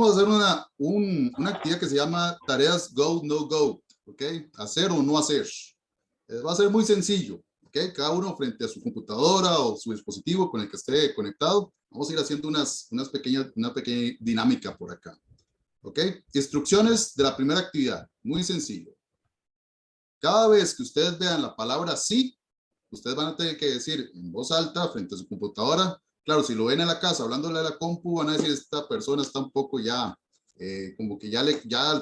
Vamos a hacer una actividad que se llama tareas go, no go, ¿ok? Hacer o no hacer. Va a ser muy sencillo, ¿ok? Cada uno frente a su computadora o su dispositivo con el que esté conectado. Vamos a ir haciendo una pequeña dinámica por acá, ¿ok? Instrucciones de la primera actividad, muy sencillo. Cada vez que ustedes vean la palabra sí, ustedes van a tener que decir en voz alta frente a su computadora. Claro, si lo ven en la casa hablándole a la compu, van a decir, esta persona está un poco ya, como que ya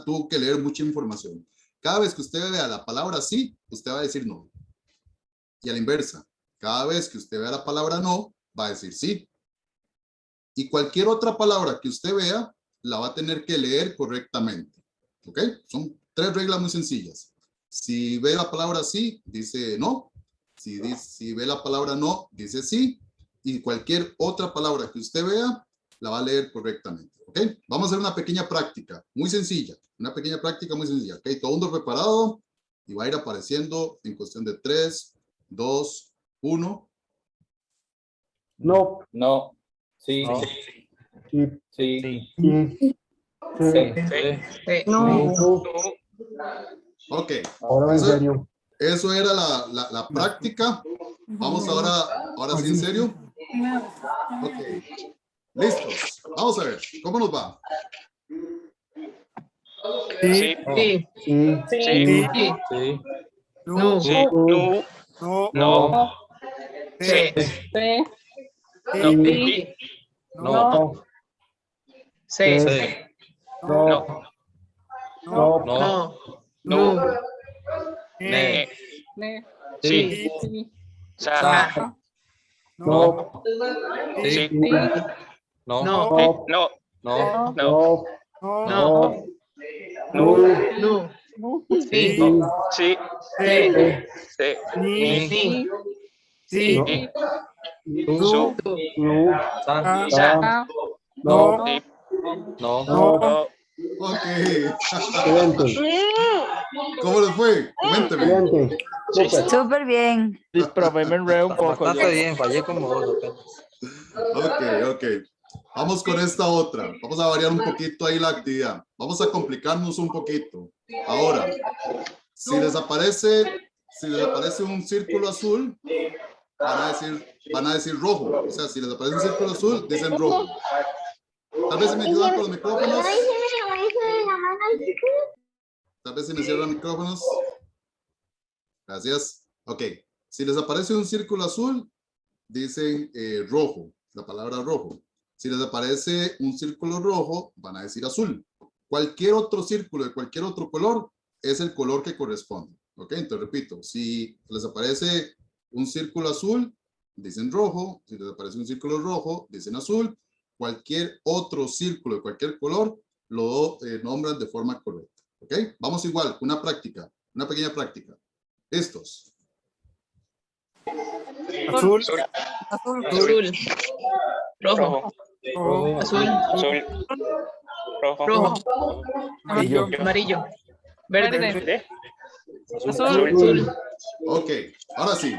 tuvo que leer mucha información. Cada vez que usted vea la palabra sí, usted va a decir no. Y a la inversa, cada vez que usted vea la palabra no, va a decir sí. Y cualquier otra palabra que usted vea, la va a tener que leer correctamente. ¿Ok? Son 3 reglas muy sencillas. Si ve la palabra sí, dice no. Si ve la palabra no, dice sí. Y cualquier otra palabra que usted vea, la va a leer correctamente. ¿Ok? Vamos a hacer una pequeña práctica, muy sencilla. Una pequeña práctica muy sencilla. ¿Ok? Todo mundo preparado. Y va a ir apareciendo en cuestión de 3, 2, 1. No. No. Sí. No. Sí. Sí. Sí. Sí. Sí. No. Ok. Ahora en serio. Eso era la práctica. Vamos ahora sí en serio. Ok. Listos. Vamos a ver. ¿Cómo nos va? Sí. Sí. Sí. Sí. Sí. No. Sí. No. No. No. Sí. Sí. Sí. No. Sí. No. No. No. No. Ne. Sí. Sa. No. Sí. No. No. No. No. No. No. No. No. Sí. Sí. Sí. Sí. Ni. Ni. Sí. Su. Sa. Sa. No. Sí. No. No. Ok. Excelente. ¿Cómo les fue? Coménteme. Excelente. Súper. Súper bien. Sí, profe, me enredé un poco. Bastante bien, fallé como dos apenas. Ok. Vamos con esta otra. Vamos a variar un poquito ahí la actividad. Vamos a complicarnos un poquito. Ahora, si les aparece un círculo azul, van a decir rojo. O sea, si les aparece un círculo azul, dicen rojo. Tal vez si me ayudan con los micrófonos. Tal vez si me cierran los micrófonos. Gracias. Ok. Si les aparece un círculo azul, dicen rojo, la palabra rojo. Si les aparece un círculo rojo, van a decir azul. Cualquier otro círculo de cualquier otro color es el color que corresponde. Ok, entonces repito, si les aparece un círculo azul, dicen rojo. Si les aparece un círculo rojo, dicen azul. Cualquier otro círculo de cualquier color lo nombran de forma correcta. Ok, vamos igual, una práctica, una pequeña práctica. ¿Listos? Azul. Azul. Rojo. Azul. Rojo. Amarillo. Verde. Azul. Ok, ahora sí,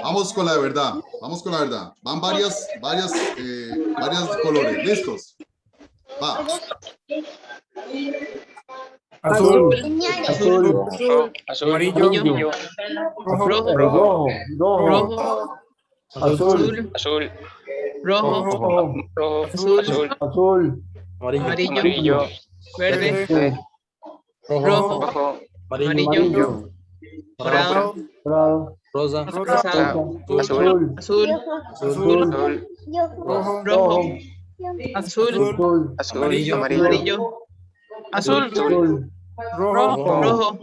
vamos con la verdad, Van varias colores, ¿listos? Va. Azul. Amarillo. Rojo. Azul. Rojo. Azul. Amarillo. Verde. Rojo. Amarillo. Morado. Dorado. Rosado. Azul. Azul. Rojo. Azul. Amarillo. Azul. Rojo. Azul. Morado.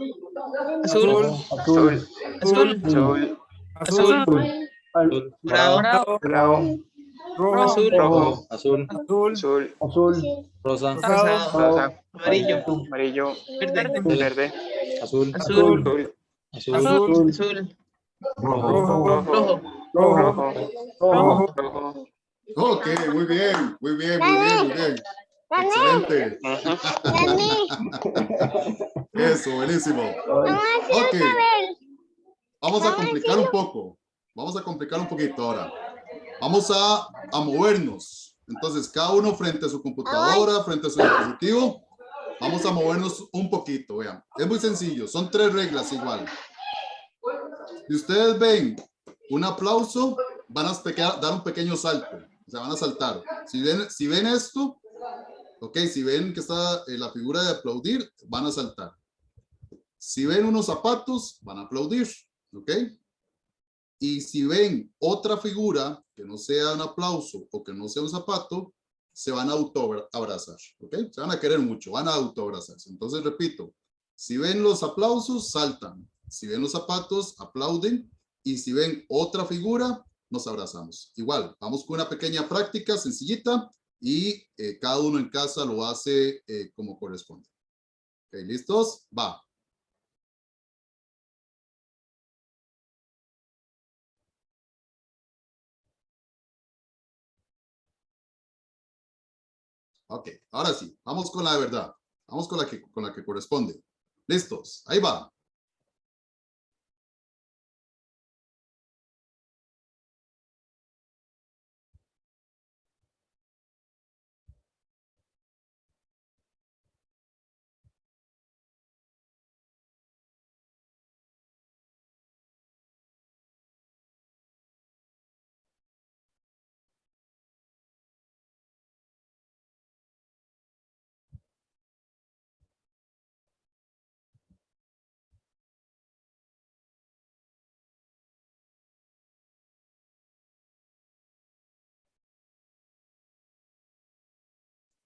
Azul. Rosado. Amarillo. Verde. Azul. Rojo. Ok, muy bien. Excelente. Eso, buenísimo. Ok. Vamos a complicar un poco. Vamos a complicar un poquito ahora. Vamos a movernos. Entonces, cada uno frente a su computadora, frente a su dispositivo, vamos a movernos un poquito, vean. Es muy sencillo, son 3 reglas igual. Si ustedes ven un aplauso, van a dar un pequeño salto, o sea, van a saltar. Si ven esto, ok, si ven que está la figura de aplaudir, van a saltar. Si ven unos zapatos, van a aplaudir, ok. Y si ven otra figura que no sea un aplauso o que no sea un zapato, se van a autoabrazar, ¿ok? Se van a querer mucho, van a autoabrazarse. Entonces, repito, si ven los aplausos, saltan. Si ven los zapatos, aplauden. Y si ven otra figura, nos abrazamos. Igual, vamos con una pequeña práctica sencillita y cada uno en casa lo hace como corresponde. ¿Ok? ¿Listos? Va. Ok, ahora sí, vamos con la de verdad. Vamos con la que corresponde. ¿Listos? Ahí va.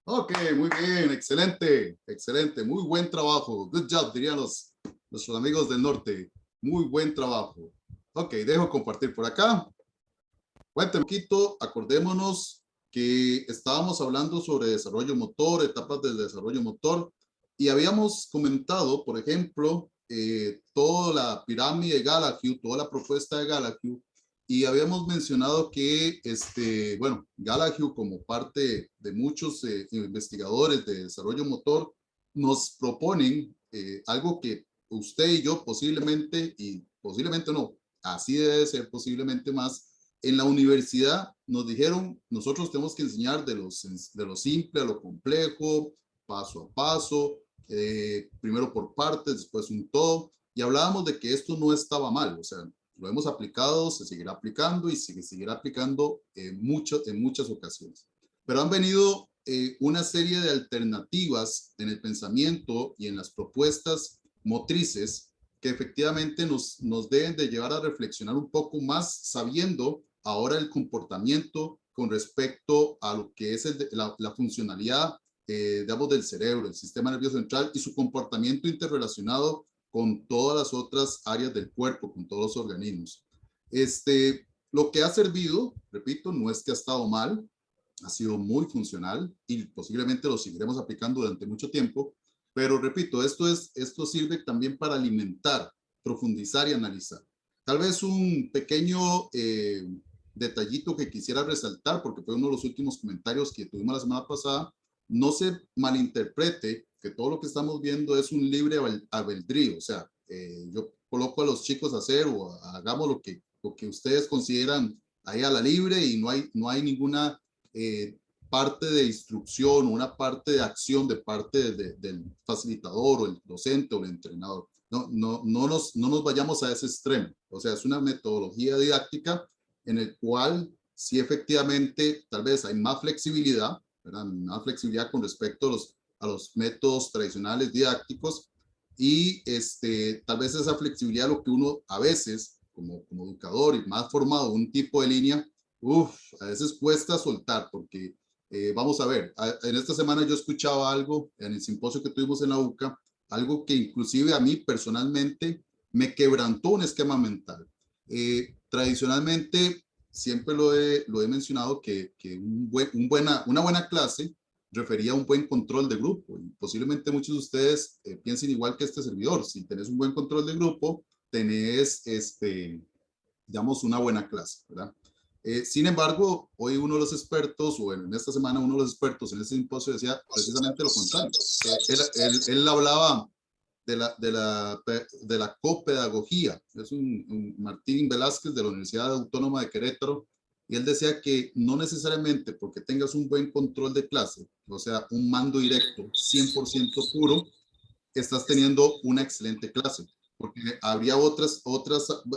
Ok, muy bien, excelente, excelente, muy buen trabajo. Good job, dirían nuestros amigos del norte. Muy buen trabajo. Ok, dejo compartir por acá. Cuéntame un poquito, acordémonos que estábamos hablando sobre desarrollo motor, etapas del desarrollo motor, y habíamos comentado, por ejemplo, toda la pirámide de Gallagher, toda la propuesta de Gallagher, y habíamos mencionado que, bueno, Gallagher como parte de muchos investigadores de desarrollo motor, nos proponen algo que usted y yo posiblemente, y posiblemente no, así debe ser posiblemente más, en la universidad nos dijeron, nosotros tenemos que enseñar de lo simple a lo complejo, paso a paso, primero por partes, después un todo, y hablábamos de que esto no estaba mal, o sea, lo hemos aplicado, se seguirá aplicando y se seguirá aplicando en muchas ocasiones. Pero han venido una serie de alternativas en el pensamiento y en las propuestas motrices que efectivamente nos deben de llevar a reflexionar un poco más sabiendo ahora el comportamiento con respecto a lo que es la funcionalidad, digamos, del cerebro, el sistema nervioso central y su comportamiento interrelacionado con todas las otras áreas del cuerpo, con todos los organismos. Lo que ha servido, repito, no es que ha estado mal, ha sido muy funcional y posiblemente lo seguiremos aplicando durante mucho tiempo, pero repito, esto sirve también para alimentar, profundizar y analizar. Tal vez un pequeño detallito que quisiera resaltar, porque fue uno de los últimos comentarios que tuvimos la semana pasada, no se malinterprete que todo lo que estamos viendo es un libre albedrío, o sea, yo coloco a los chicos a hacer o hagamos lo que ustedes consideran ahí a la libre y no hay ninguna parte de instrucción, una parte de acción de parte del facilitador o el docente o el entrenador. No nos vayamos a ese extremo. O sea, es una metodología didáctica en el cual sí efectivamente tal vez hay más flexibilidad, ¿verdad? Más flexibilidad con respecto a los métodos tradicionales didácticos y tal vez esa flexibilidad lo que uno a veces como educador y más formado un tipo de línea, a veces cuesta soltar porque vamos a ver, en esta semana yo escuchaba algo en el simposio que tuvimos en la UCA, algo que inclusive a mí personalmente me quebrantó un esquema mental. Tradicionalmente, siempre lo he mencionado que una buena clase refería a un buen control de grupo. Y posiblemente muchos de ustedes piensen igual que este servidor. Si tenés un buen control de grupo, tenés, digamos, una buena clase, ¿verdad? Sin embargo, hoy uno de los expertos, o en esta semana uno de los expertos en ese simposio decía precisamente lo contrario. Él hablaba de la copedagogía. Es un Martín Velázquez de la Universidad Autónoma de Querétaro, Y él decía que no necesariamente porque tengas un buen control de clase, o sea, un mando directo 100% puro, estás teniendo una excelente clase, porque habría otras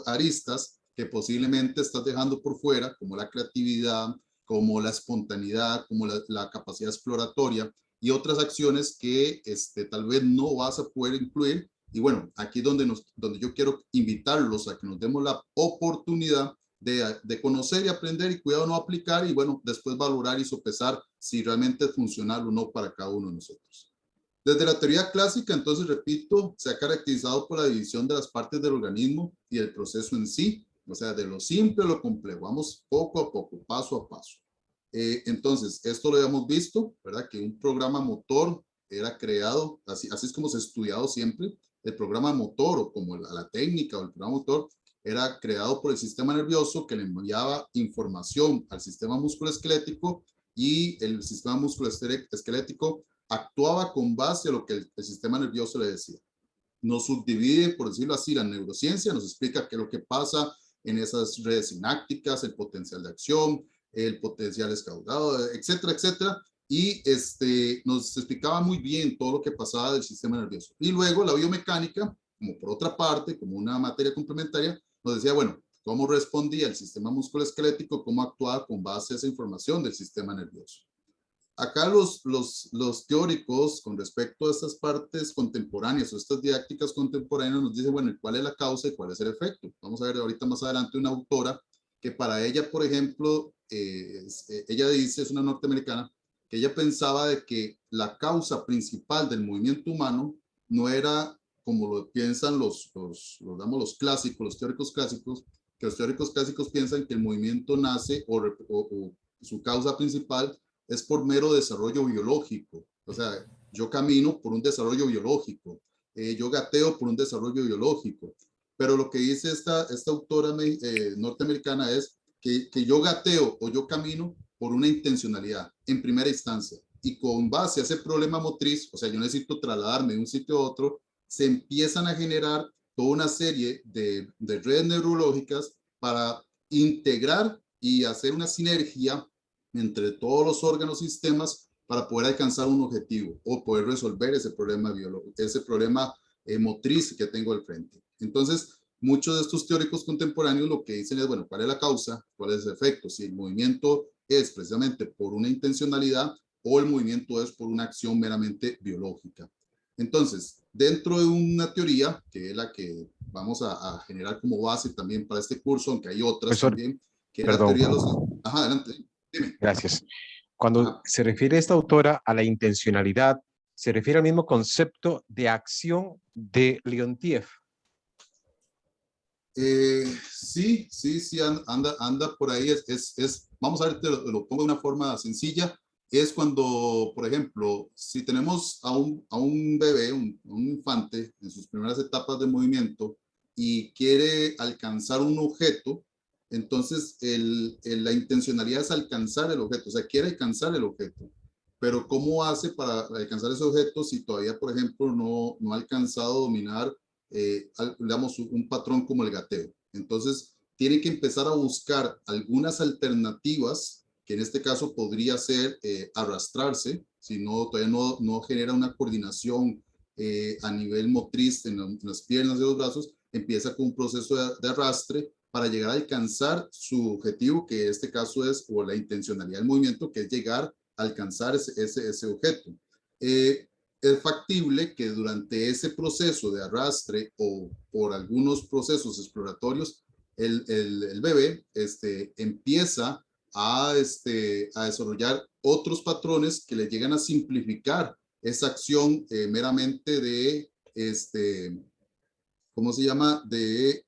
aristas que posiblemente estás dejando por fuera, como la creatividad, como la espontaneidad, como la capacidad exploratoria y otras acciones que tal vez no vas a poder incluir. Y bueno, aquí es donde yo quiero invitarlos a que nos demos la oportunidad de conocer y aprender y cuidado no aplicar y bueno, después valorar y sopesar si realmente es funcional o no para cada uno de nosotros. Desde la teoría clásica, entonces, repito, se ha caracterizado por la división de las partes del organismo y el proceso en sí, o sea, de lo simple a lo complejo. Vamos poco a poco, paso a paso. Entonces, esto lo habíamos visto, ¿verdad? Que un programa motor era creado, así es como se ha estudiado siempre. El programa motor, o como la técnica o el programa motor, era creado por el sistema nervioso que le enviaba información al sistema musculoesquelético y el sistema musculoesquelético actuaba con base a lo que el sistema nervioso le decía. Nos subdivide, por decirlo así, la neurociencia, nos explica qué es lo que pasa en esas redes sinápticas, el potencial de acción, el potencial escaudado, etcétera, etcétera. Y nos explicaba muy bien todo lo que pasaba del sistema nervioso. Y luego la biomecánica, como por otra parte, como una materia complementaria, nos decía, bueno, cómo respondía el sistema musculoesquelético, cómo actuaba con base a esa información del sistema nervioso. Acá los teóricos con respecto a estas partes contemporáneas o estas didácticas contemporáneas nos dicen, bueno, ¿cuál es la causa y cuál es el efecto? Vamos a ver ahorita más adelante una autora que para ella, por ejemplo, ella dice, es una norteamericana, que ella pensaba de que la causa principal del movimiento humano no era como lo piensan los clásicos, los teóricos clásicos, que los teóricos clásicos piensan que el movimiento nace o su causa principal es por mero desarrollo biológico. O sea, yo camino por un desarrollo biológico, yo gateo por un desarrollo biológico. Pero lo que dice esta autora norteamericana es que yo gateo o yo camino por una intencionalidad en primera instancia. Y con base a ese problema motriz, o sea, yo necesito trasladarme de un sitio a otro, se empiezan a generar toda una serie de redes neurológicas para integrar y hacer una sinergia entre todos los órganos y sistemas para poder alcanzar un objetivo o poder resolver ese problema biológico, ese problema motriz que tengo al frente. Entonces, muchos de estos teóricos contemporáneos lo que dicen es, bueno, ¿cuál es la causa? ¿Cuál es el efecto? Si el movimiento es precisamente por una intencionalidad o el movimiento es por una acción meramente biológica. Entonces, dentro de una teoría, que es la que vamos a generar como base también para este curso, aunque hay otras Profesor, también, que es perdón. la teoría de los... Ajá, adelante. Dime. Gracias. Cuando se refiere esta autora a la intencionalidad, se refiere al mismo concepto de acción de Leontiev. Sí, anda por ahí. Vamos a ver, lo pongo de una forma sencilla. Es cuando, por ejemplo, si tenemos a un bebé, un infante en sus primeras etapas de movimiento y quiere alcanzar un objeto, entonces la intencionalidad es alcanzar el objeto, o sea, quiere alcanzar el objeto. Pero ¿cómo hace para alcanzar ese objeto si todavía, por ejemplo, no ha alcanzado a dominar, digamos, un patrón como el gateo? Entonces, tiene que empezar a buscar algunas alternativas, que en este caso podría ser arrastrarse, si todavía no genera una coordinación a nivel motriz en las piernas y los brazos, empieza con un proceso de arrastre para llegar a alcanzar su objetivo, que en este caso es, o la intencionalidad del movimiento, que es llegar a alcanzar ese objeto. Es factible que durante ese proceso de arrastre o por algunos procesos exploratorios, el bebé empieza a desarrollar otros patrones que le llegan a simplificar esa acción meramente de, ¿cómo se llama? De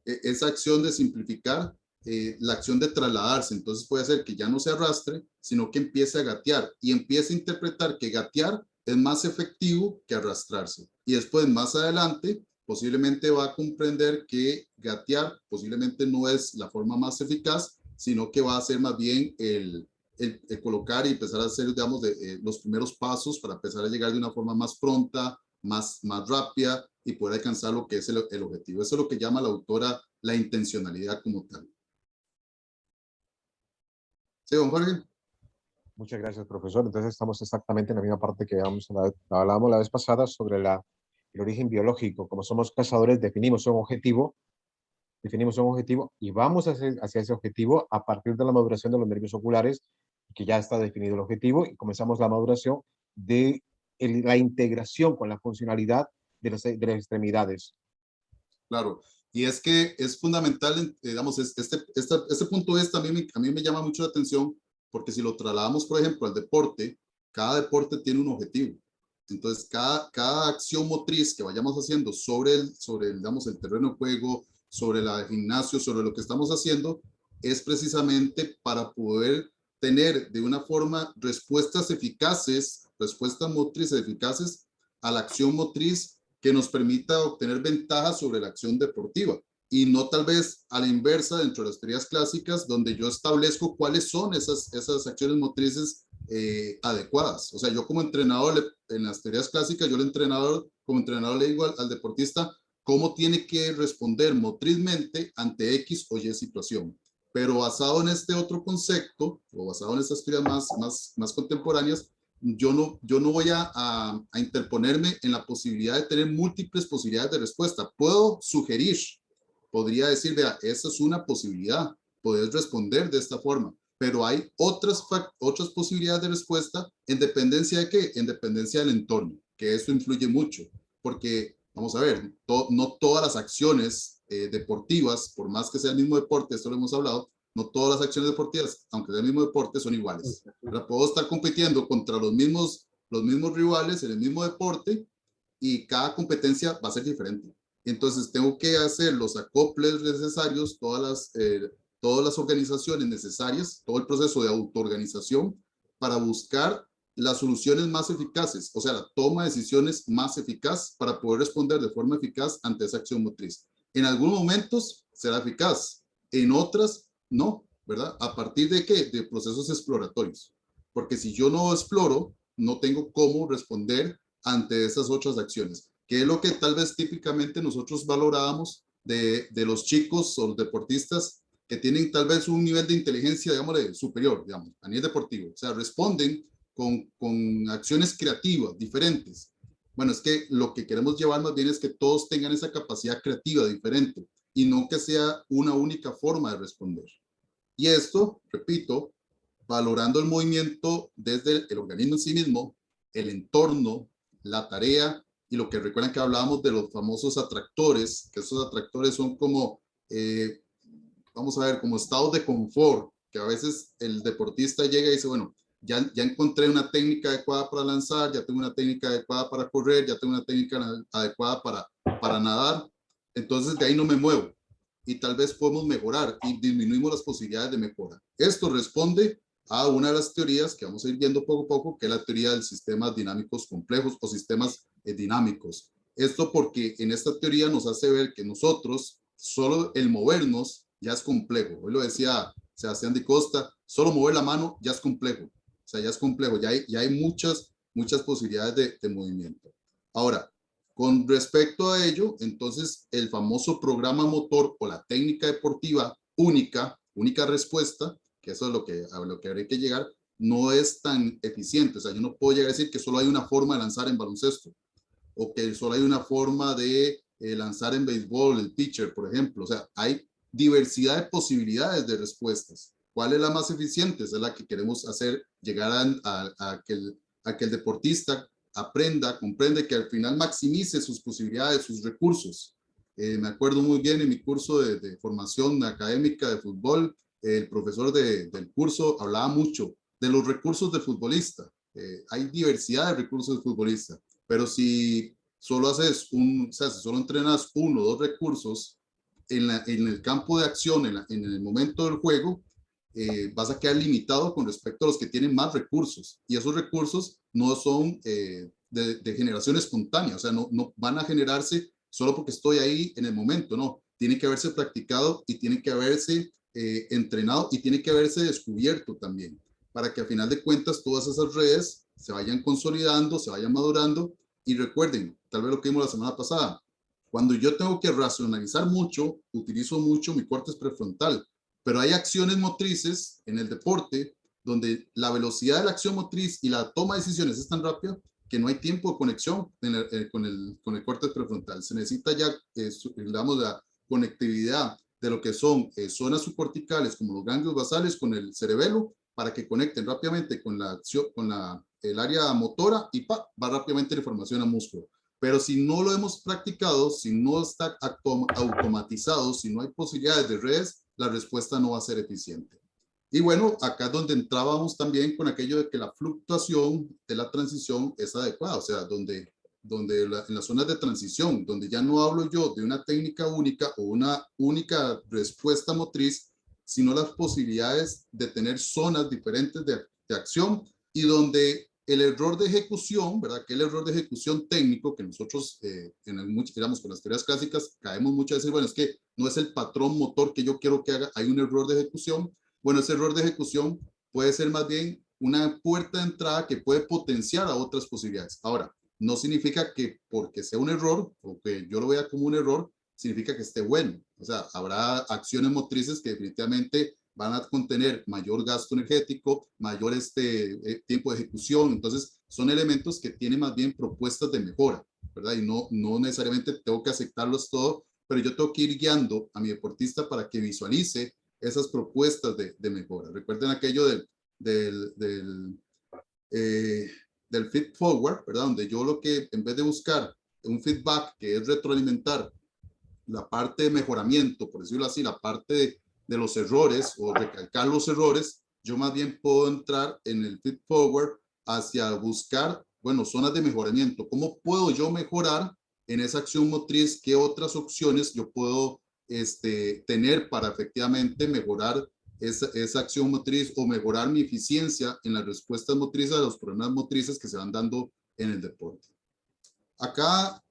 esa acción de simplificar la acción de trasladarse. Entonces puede ser que ya no se arrastre, sino que empiece a gatear y empiece a interpretar que gatear es más efectivo que arrastrarse. Y después, más adelante, posiblemente va a comprender que gatear posiblemente no es la forma más eficaz, sino que va a ser más bien el colocar y empezar a hacer, digamos, los primeros pasos para empezar a llegar de una forma más pronta, más rápida y poder alcanzar lo que es el objetivo. Eso es lo que llama la autora la intencionalidad como tal. Sí, don Jorge. Muchas gracias, profesor. Entonces estamos exactamente en la misma parte que hablábamos la vez pasada sobre el origen biológico. Como somos cazadores, definimos un objetivo y vamos hacia ese objetivo a partir de la maduración de los nervios oculares, que ya está definido el objetivo, y comenzamos la maduración de la integración con la funcionalidad de las extremidades. Claro, y es que es fundamental, digamos, este punto es también, a mí me llama mucho la atención, porque si lo trasladamos, por ejemplo, al deporte, cada deporte tiene un objetivo. Entonces, cada acción motriz que vayamos haciendo digamos, el terreno de juego, sobre el gimnasio, sobre lo que estamos haciendo, es precisamente para poder tener de una forma respuestas motrices eficaces a la acción motriz que nos permita obtener ventajas sobre la acción deportiva, y no tal vez a la inversa dentro de las teorías clásicas, donde yo establezco cuáles son esas acciones motrices adecuadas. O sea, yo como entrenador, en las teorías clásicas, como entrenador le digo al deportista cómo tiene que responder motrizmente ante X o Y situación. Pero basado en este otro concepto, o basado en estas teorías más contemporáneas, yo no voy a interponerme en la posibilidad de tener múltiples posibilidades de respuesta. Puedo sugerir, podría decir, vea, esa es una posibilidad, puedes responder de esta forma, pero hay otras posibilidades de respuesta en dependencia de ¿qué? En dependencia del entorno, que eso influye mucho, porque, vamos a ver, no todas las acciones deportivas, por más que sea el mismo deporte, esto lo hemos hablado, no todas las acciones deportivas, aunque sea el mismo deporte, son iguales. Ahora, puedo estar compitiendo contra los mismos rivales en el mismo deporte y cada competencia va a ser diferente. Entonces, tengo que hacer los acoples necesarios, todas las organizaciones necesarias, todo el proceso de autoorganización para buscar las soluciones más eficaces, o sea, la toma de decisiones más eficaz para poder responder de forma eficaz ante esa acción motriz. En algunos momentos será eficaz, en otras no, ¿verdad? ¿A partir de qué? De procesos exploratorios. Porque si yo no exploro, no tengo cómo responder ante esas otras acciones, que es lo que tal vez típicamente nosotros valorábamos de los chicos o los deportistas que tienen tal vez un nivel de inteligencia, digamos, superior, digamos, a nivel deportivo. O sea, responden con acciones creativas diferentes. Bueno, es que lo que queremos llevar más bien es que todos tengan esa capacidad creativa diferente y no que sea una única forma de responder. Y esto, repito, valorando el movimiento desde el organismo en sí mismo, el entorno, la tarea y lo que recuerdan que hablábamos de los famosos atractores, que esos atractores son como, vamos a ver, como estados de confort, que a veces el deportista llega y dice, bueno, ya encontré una técnica adecuada para lanzar, ya tengo una técnica adecuada para correr, ya tengo una técnica adecuada para nadar, entonces de ahí no me muevo y tal vez podemos mejorar y disminuimos las posibilidades de mejora. Esto responde a una de las teorías que vamos a ir viendo poco a poco, que es la teoría de sistemas dinámicos complejos o sistemas dinámicos. Esto porque en esta teoría nos hace ver que nosotros, solo el movernos ya es complejo. Hoy lo decía Sebastián Di Costa, solo mover la mano ya es complejo. O sea, ya es complejo, ya hay muchas posibilidades de movimiento. Ahora, con respecto a ello, entonces el famoso programa motor o la técnica deportiva única respuesta, que eso es a lo que habría que llegar, no es tan eficiente. O sea, yo no puedo llegar a decir que solo hay una forma de lanzar en baloncesto o que solo hay una forma de lanzar en béisbol, el pitcher, por ejemplo. O sea, hay diversidad de posibilidades de respuestas. ¿Cuál es la más eficiente? Esa es la que queremos hacer llegar a que el deportista aprenda, comprende, que al final maximice sus posibilidades, sus recursos. Me acuerdo muy bien en mi curso de formación académica de fútbol, el profesor del curso hablaba mucho de los recursos del futbolista. Hay diversidad de recursos del futbolista, pero si solo haces si solo entrenas uno o dos recursos en el campo de acción, en el momento del juego, vas a quedar limitado con respecto a los que tienen más recursos, y esos recursos no son de generación espontánea, o sea, no van a generarse solo porque estoy ahí en el momento, no, tiene que haberse practicado y tiene que haberse entrenado y tiene que haberse descubierto también, para que a final de cuentas todas esas redes se vayan consolidando, se vayan madurando. Y recuerden, tal vez lo que vimos la semana pasada, cuando yo tengo que racionalizar mucho, utilizo mucho mi córtex prefrontal, Pero hay acciones motrices en el deporte donde la velocidad de la acción motriz y la toma de decisiones es tan rápida que no hay tiempo de conexión con el córtex prefrontal. Se necesita ya, digamos, la conectividad de lo que son zonas subcorticales como los ganglios basales con el cerebelo para que conecten rápidamente con la acción, con el área motora y va rápidamente la información al músculo. Pero si no lo hemos practicado, si no está automatizado, si no hay posibilidades de redes, la respuesta no va a ser eficiente. Y bueno, acá es donde entrábamos también con aquello de que la fluctuación de la transición es adecuada, o sea, donde en las zonas de transición, donde ya no hablo yo de una técnica única o una única respuesta motriz, sino las posibilidades de tener zonas diferentes de acción y donde el error de ejecución, ¿verdad? Que el error de ejecución técnico que nosotros, digamos, con las teorías clásicas caemos muchas veces, bueno, es que no es el patrón motor que yo quiero que haga, hay un error de ejecución. Bueno, ese error de ejecución puede ser más bien una puerta de entrada que puede potenciar a otras posibilidades. Ahora, no significa que porque sea un error o que yo lo vea como un error, significa que esté bueno. O sea, habrá acciones motrices que definitivamente van a contener mayor gasto energético, mayor tiempo de ejecución. Entonces, son elementos que tienen más bien propuestas de mejora, ¿verdad? Y no necesariamente tengo que aceptarlos todo, pero yo tengo que ir guiando a mi deportista para que visualice esas propuestas de mejora. Recuerden aquello del feed forward, ¿verdad? Donde yo lo que, en vez de buscar un feedback que es retroalimentar la parte de mejoramiento, por decirlo así, la parte de los errores o recalcar los errores, yo más bien puedo entrar en el feed forward hacia buscar, bueno, zonas de mejoramiento. ¿Cómo puedo yo mejorar en esa acción motriz? ¿Qué otras opciones yo puedo tener para efectivamente mejorar esa acción motriz o mejorar mi eficiencia en las respuestas motrices a los problemas motrices que se van dando en el deporte? Acá,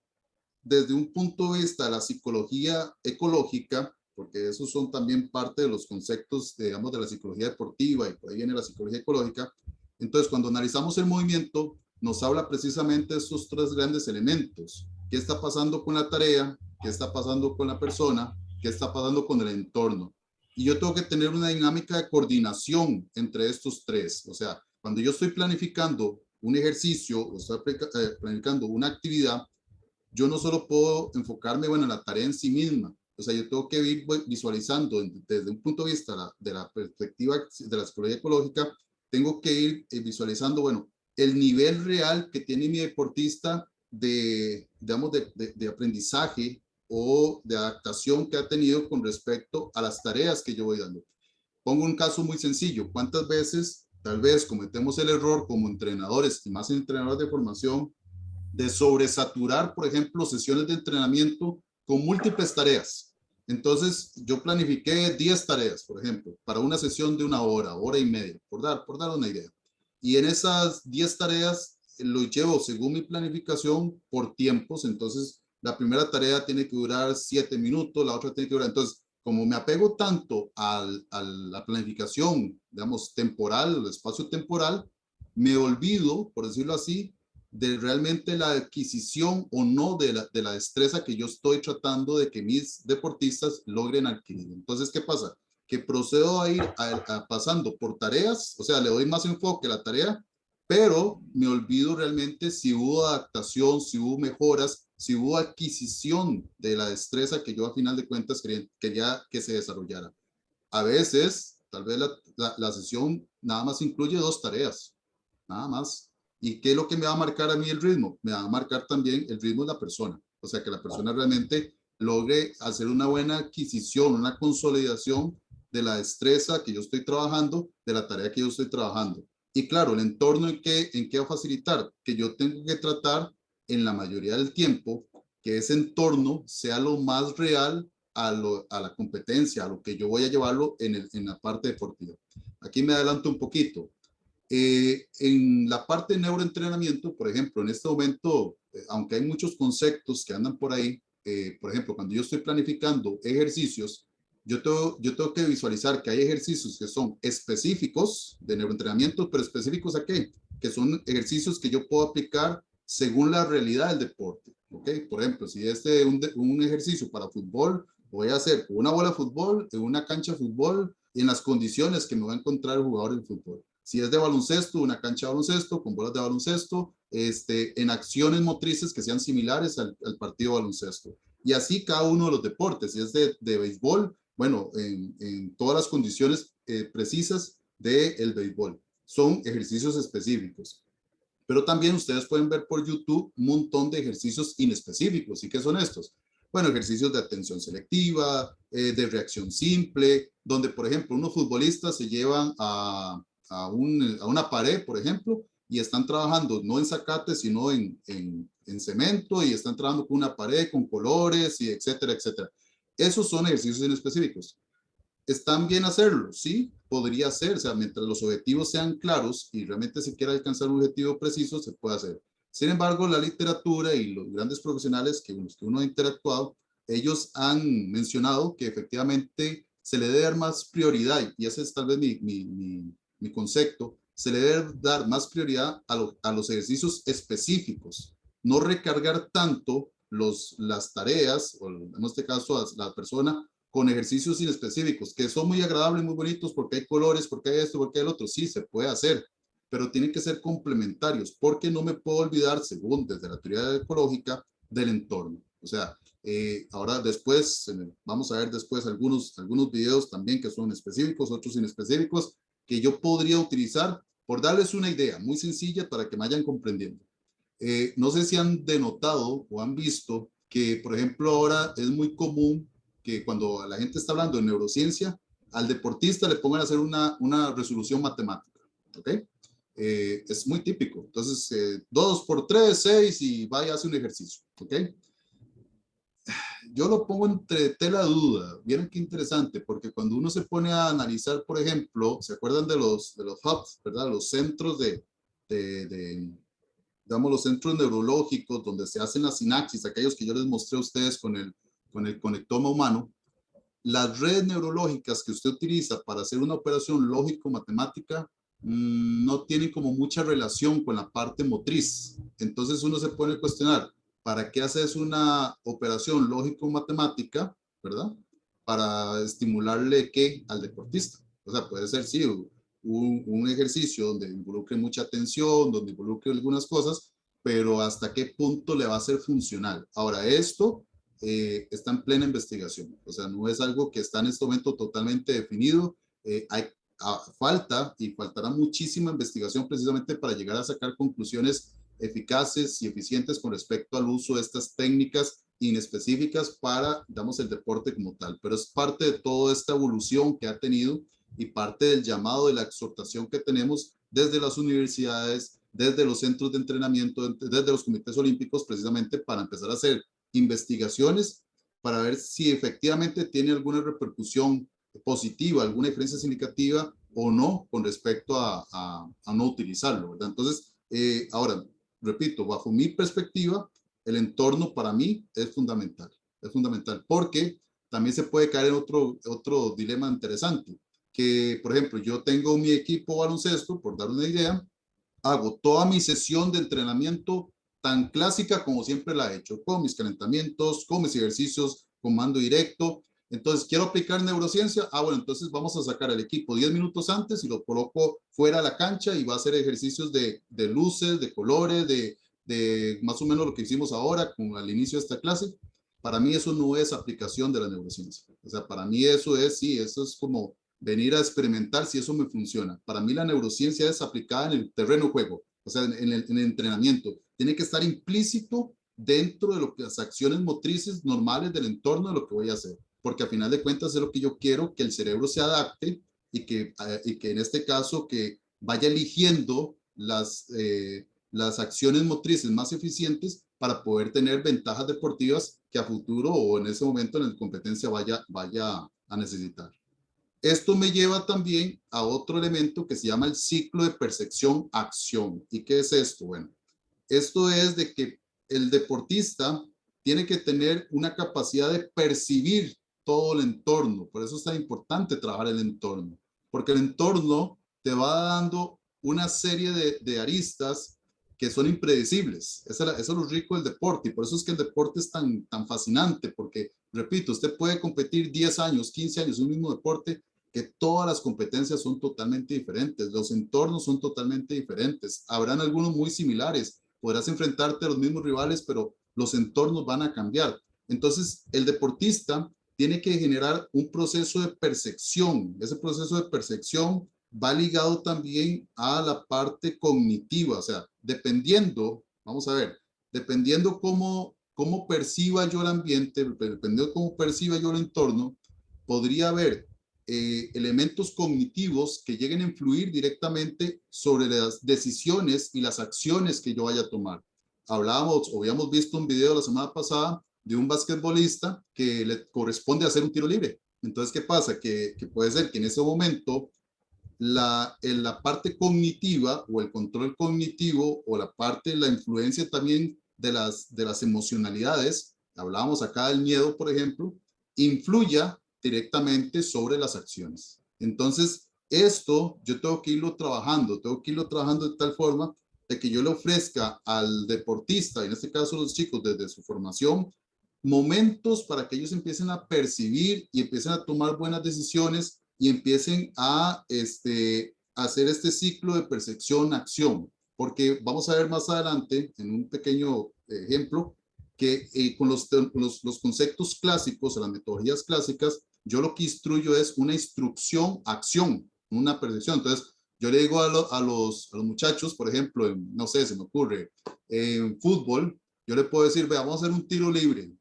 desde un punto de vista de la psicología ecológica, porque esos son también parte de los conceptos, digamos, de la psicología deportiva y por ahí viene la psicología ecológica. Entonces, cuando analizamos el movimiento, nos habla precisamente de estos tres grandes elementos. ¿Qué está pasando con la tarea? ¿Qué está pasando con la persona? ¿Qué está pasando con el entorno? Y yo tengo que tener una dinámica de coordinación entre estos tres. O sea, cuando yo estoy planificando un ejercicio o estoy planificando una actividad, yo no solo puedo enfocarme, bueno, en la tarea en sí misma. O sea, yo tengo que ir visualizando desde un punto de vista de la perspectiva de la psicología ecológica, tengo que ir visualizando, bueno, el nivel real que tiene mi deportista digamos, de aprendizaje o de adaptación que ha tenido con respecto a las tareas que yo voy dando. Pongo un caso muy sencillo. ¿Cuántas veces tal vez cometemos el error como entrenadores y más entrenadores de formación de sobresaturar, por ejemplo, sesiones de entrenamiento con múltiples tareas? Entonces, yo planifiqué 10 tareas, por ejemplo, para una sesión de 1 hora, hora y media, por dar una idea. Y en esas 10 tareas lo llevo según mi planificación por tiempos. Entonces, la primera tarea tiene que durar 7 minutos, la otra tiene que durar. Entonces, como me apego tanto a la planificación, digamos, temporal, el espacio temporal, me olvido, por decirlo así, de realmente la adquisición o no de la destreza que yo estoy tratando de que mis deportistas logren adquirir. Entonces, ¿qué pasa? Que procedo a ir pasando por tareas, o sea, le doy más enfoque a la tarea, pero me olvido realmente si hubo adaptación, si hubo mejoras, si hubo adquisición de la destreza que yo a final de cuentas quería que se desarrollara. A veces, tal vez la sesión nada más incluye 2 tareas, nada más. ¿Y qué es lo que me va a marcar a mí el ritmo? Me va a marcar también el ritmo de la persona. O sea, que la persona realmente logre hacer una buena adquisición, una consolidación de la destreza que yo estoy trabajando, de la tarea que yo estoy trabajando. Y claro, el entorno en qué va a facilitar, que yo tengo que tratar en la mayoría del tiempo que ese entorno sea lo más real a la competencia, a lo que yo voy a llevarlo en la parte deportiva. Aquí me adelanto un poquito. En la parte de neuroentrenamiento, por ejemplo, en este momento, aunque hay muchos conceptos que andan por ahí, por ejemplo, cuando yo estoy planificando ejercicios, yo tengo que visualizar que hay ejercicios que son específicos de neuroentrenamiento, pero específicos ¿a qué? Que son ejercicios que yo puedo aplicar según la realidad del deporte. ¿Ok? Por ejemplo, si es un ejercicio para fútbol, voy a hacer una bola de fútbol en una cancha de fútbol en las condiciones que me va a encontrar el jugador de fútbol. Si es de baloncesto, una cancha de baloncesto, con bolas de baloncesto, en acciones motrices que sean similares al partido de baloncesto. Y así cada uno de los deportes. Si es de béisbol, bueno, en todas las condiciones precisas del béisbol. Son ejercicios específicos. Pero también ustedes pueden ver por YouTube un montón de ejercicios inespecíficos. ¿Y qué son estos? Bueno, ejercicios de atención selectiva, de reacción simple, donde, por ejemplo, unos futbolistas se llevan a una pared, por ejemplo, y están trabajando no en zacate, sino en cemento, y están trabajando con una pared, con colores, y etcétera, etcétera. Esos son ejercicios inespecíficos. ¿Están bien hacerlo? Sí, podría ser. O sea, mientras los objetivos sean claros y realmente se quiera alcanzar un objetivo preciso, se puede hacer. Sin embargo, la literatura y los grandes profesionales con los que uno ha interactuado, ellos han mencionado que efectivamente se le debe dar más prioridad, y ese es tal vez mi concepto, se le debe dar más prioridad a los ejercicios específicos, no recargar tanto las tareas, o en este caso a la persona, con ejercicios inespecíficos, que son muy agradables, muy bonitos, porque hay colores, porque hay esto, porque hay el otro. Sí, se puede hacer, pero tienen que ser complementarios, porque no me puedo olvidar, según desde la teoría ecológica, del entorno. O sea, ahora después, vamos a ver después algunos videos también que son específicos, otros inespecíficos, que yo podría utilizar por darles una idea muy sencilla para que me vayan comprendiendo. No sé si han denotado o han visto que, por ejemplo, ahora es muy común que cuando la gente está hablando de neurociencia, al deportista le pongan a hacer una resolución matemática, ¿ok? Es muy típico. Entonces, 2 por 3, 6 y vaya a hacer un ejercicio, ¿ok? Yo lo pongo entre tela de duda. Vieron qué interesante, porque cuando uno se pone a analizar, por ejemplo, ¿se acuerdan de los hubs, verdad? Los centros digamos, los centros neurológicos donde se hacen las sinapsis, aquellos que yo les mostré a ustedes con el conectoma humano. Las redes neurológicas que usted utiliza para hacer una operación lógico-matemática no tienen como mucha relación con la parte motriz. Entonces uno se pone a cuestionar, ¿para qué haces una operación lógico-matemática, verdad? Para estimularle ¿qué? Al deportista. O sea, puede ser, sí, un ejercicio donde involucre mucha atención, donde involucre algunas cosas, pero ¿hasta qué punto le va a ser funcional? Ahora, esto está en plena investigación. O sea, no es algo que está en este momento totalmente definido. Faltará muchísima investigación precisamente para llegar a sacar conclusiones eficaces y eficientes con respecto al uso de estas técnicas inespecíficas para, digamos, el deporte como tal. Pero es parte de toda esta evolución que ha tenido y parte del llamado, de la exhortación que tenemos desde las universidades, desde los centros de entrenamiento, desde los comités olímpicos, precisamente para empezar a hacer investigaciones para ver si efectivamente tiene alguna repercusión positiva, alguna diferencia significativa o no con respecto a no utilizarlo, ¿verdad? Entonces, ahora, repito, bajo mi perspectiva, el entorno para mí es fundamental porque también se puede caer en otro dilema interesante, que, por ejemplo, yo tengo mi equipo baloncesto, por dar una idea, hago toda mi sesión de entrenamiento tan clásica como siempre la he hecho, con mis calentamientos, con mis ejercicios, con mando directo. Entonces, ¿quiero aplicar neurociencia? Bueno, entonces vamos a sacar al equipo 10 minutos antes y lo coloco fuera de la cancha y va a hacer ejercicios de luces, de colores, de más o menos lo que hicimos ahora con al inicio de esta clase. Para mí eso no es aplicación de la neurociencia. O sea, para mí eso es, sí, eso es como venir a experimentar si eso me funciona. Para mí la neurociencia es aplicada en el terreno de juego, o sea, en el entrenamiento. Tiene que estar implícito dentro de las acciones motrices normales del entorno de lo que voy a hacer, porque a final de cuentas es lo que yo quiero, que el cerebro se adapte y que en este caso que vaya eligiendo las acciones motrices más eficientes para poder tener ventajas deportivas que a futuro o en ese momento en la competencia vaya a necesitar. Esto me lleva también a otro elemento que se llama el ciclo de percepción-acción. ¿Y qué es esto? Bueno, esto es de que el deportista tiene que tener una capacidad de percibir todo el entorno. Por eso es tan importante trabajar el entorno, porque el entorno te va dando una serie de aristas que son impredecibles. Eso es lo rico del deporte, y por eso es que el deporte es tan fascinante, porque, repito, usted puede competir 10 años, 15 años en un mismo deporte, que todas las competencias son totalmente diferentes, los entornos son totalmente diferentes, habrán algunos muy similares, podrás enfrentarte a los mismos rivales, pero los entornos van a cambiar. Entonces, el deportista tiene que generar un proceso de percepción. Ese proceso de percepción va ligado también a la parte cognitiva, o sea, dependiendo, vamos a ver, dependiendo cómo perciba yo el ambiente, dependiendo cómo perciba yo el entorno, podría haber elementos cognitivos que lleguen a influir directamente sobre las decisiones y las acciones que yo vaya a tomar. Hablábamos o habíamos visto un video la semana pasada de un basquetbolista que le corresponde hacer un tiro libre. Entonces, ¿qué pasa? Que puede ser que en ese momento en la parte cognitiva o el control cognitivo o la influencia también de las emocionalidades, hablábamos acá del miedo, por ejemplo, influya directamente sobre las acciones. Entonces, esto yo tengo que irlo trabajando de tal forma de que yo le ofrezca al deportista, en este caso los chicos desde su formación, momentos para que ellos empiecen a percibir y empiecen a tomar buenas decisiones y empiecen a hacer este ciclo de percepción-acción. Porque vamos a ver más adelante, en un pequeño ejemplo, que con los conceptos clásicos, las metodologías clásicas, yo lo que instruyo es una instrucción-acción, una percepción. Entonces, yo le digo a los muchachos, por ejemplo, no sé, se me ocurre, en fútbol, yo le puedo decir, vea, vamos a hacer un tiro libre.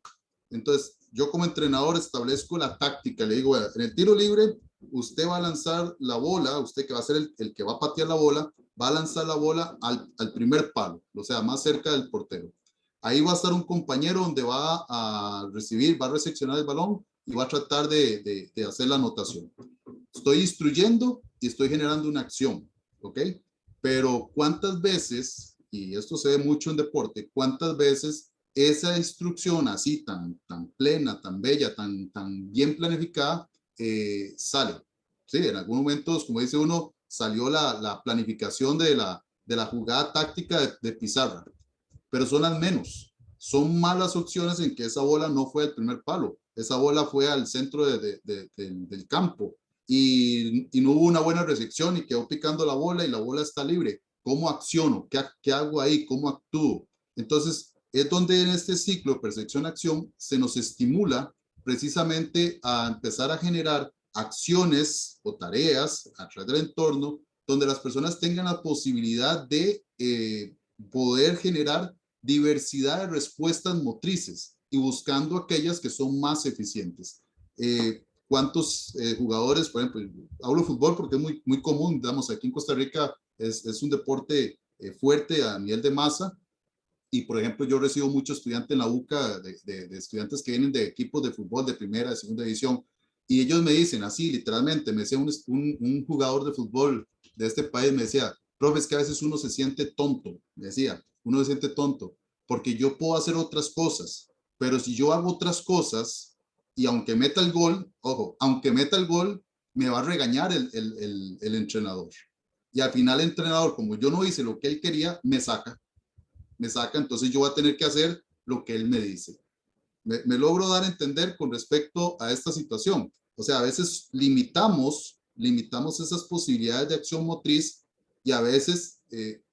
Entonces, yo como entrenador establezco la táctica. Le digo, en el tiro libre, usted va a lanzar la bola, usted que va a ser el que va a patear la bola, va a lanzar la bola al primer palo, o sea, más cerca del portero. Ahí va a estar un compañero donde va a recibir, va a recepcionar el balón y va a tratar de hacer la anotación. Estoy instruyendo y estoy generando una acción, ¿ok? Pero ¿cuántas veces, y esto se ve mucho en deporte, cuántas veces esa instrucción así tan plena, tan bella, tan bien planificada, sale? Sí, en algunos momentos, como dice uno, salió la planificación de la jugada táctica de pizarra, pero son las menos. Son malas opciones en que esa bola no fue al primer palo, esa bola fue al centro del campo y no hubo una buena recepción y quedó picando la bola y la bola está libre. ¿Cómo acciono? ¿Qué hago ahí? ¿Cómo actúo? Entonces, es donde en este ciclo de percepción-acción se nos estimula precisamente a empezar a generar acciones o tareas a través del entorno donde las personas tengan la posibilidad de poder generar diversidad de respuestas motrices y buscando aquellas que son más eficientes. ¿Cuántos jugadores, por ejemplo, hablo de fútbol porque es muy común, digamos, aquí en Costa Rica es un deporte fuerte a nivel de masa y, por ejemplo, yo recibo muchos estudiantes en la UCA, de estudiantes que vienen de equipos de fútbol de primera, de segunda división, y ellos me dicen así, literalmente, me decía un jugador de fútbol de este país, me decía, profe, es que a veces uno se siente tonto, me decía, uno se siente tonto, porque yo puedo hacer otras cosas, pero si yo hago otras cosas, y aunque meta el gol, ojo, aunque meta el gol, me va a regañar el entrenador. Y al final el entrenador, como yo no hice lo que él quería, me saca, entonces yo voy a tener que hacer lo que él me dice. Me logro dar a entender con respecto a esta situación. O sea, a veces limitamos esas posibilidades de acción motriz y a veces,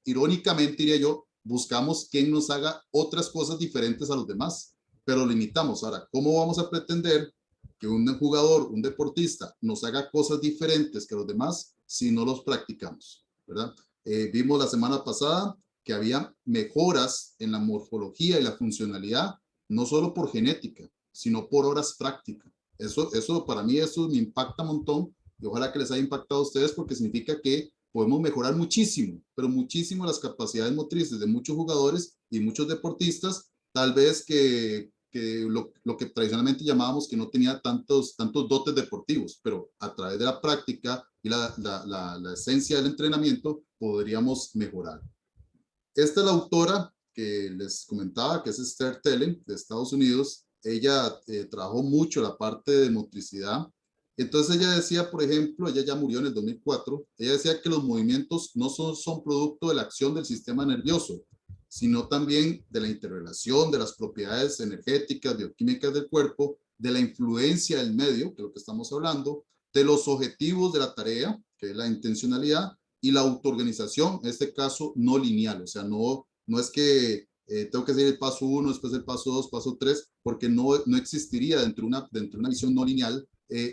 irónicamente diría yo, buscamos quien nos haga otras cosas diferentes a los demás, pero limitamos. Ahora, ¿cómo vamos a pretender que un jugador, un deportista, nos haga cosas diferentes que los demás si no los practicamos, ¿verdad? Vimos la semana pasada que había mejoras en la morfología y la funcionalidad, no solo por genética, sino por horas prácticas. Eso para mí, eso me impacta un montón y ojalá que les haya impactado a ustedes porque significa que podemos mejorar muchísimo, pero muchísimo las capacidades motrices de muchos jugadores y muchos deportistas, tal vez que lo que tradicionalmente llamábamos que no tenía tantos dotes deportivos, pero a través de la práctica y la esencia del entrenamiento podríamos mejorar. Esta es la autora que les comentaba, que es Esther Telen, de Estados Unidos. Ella trabajó mucho la parte de motricidad. Entonces ella decía, por ejemplo, ella ya murió en el 2004, ella decía que los movimientos no son producto de la acción del sistema nervioso, sino también de la interrelación de las propiedades energéticas, bioquímicas del cuerpo, de la influencia del medio, que es lo que estamos hablando, de los objetivos de la tarea, que es la intencionalidad, y la autoorganización, en este caso no lineal, o sea, no es que tengo que seguir el paso 1, después el paso 2, paso 3, porque no existiría dentro de una visión no lineal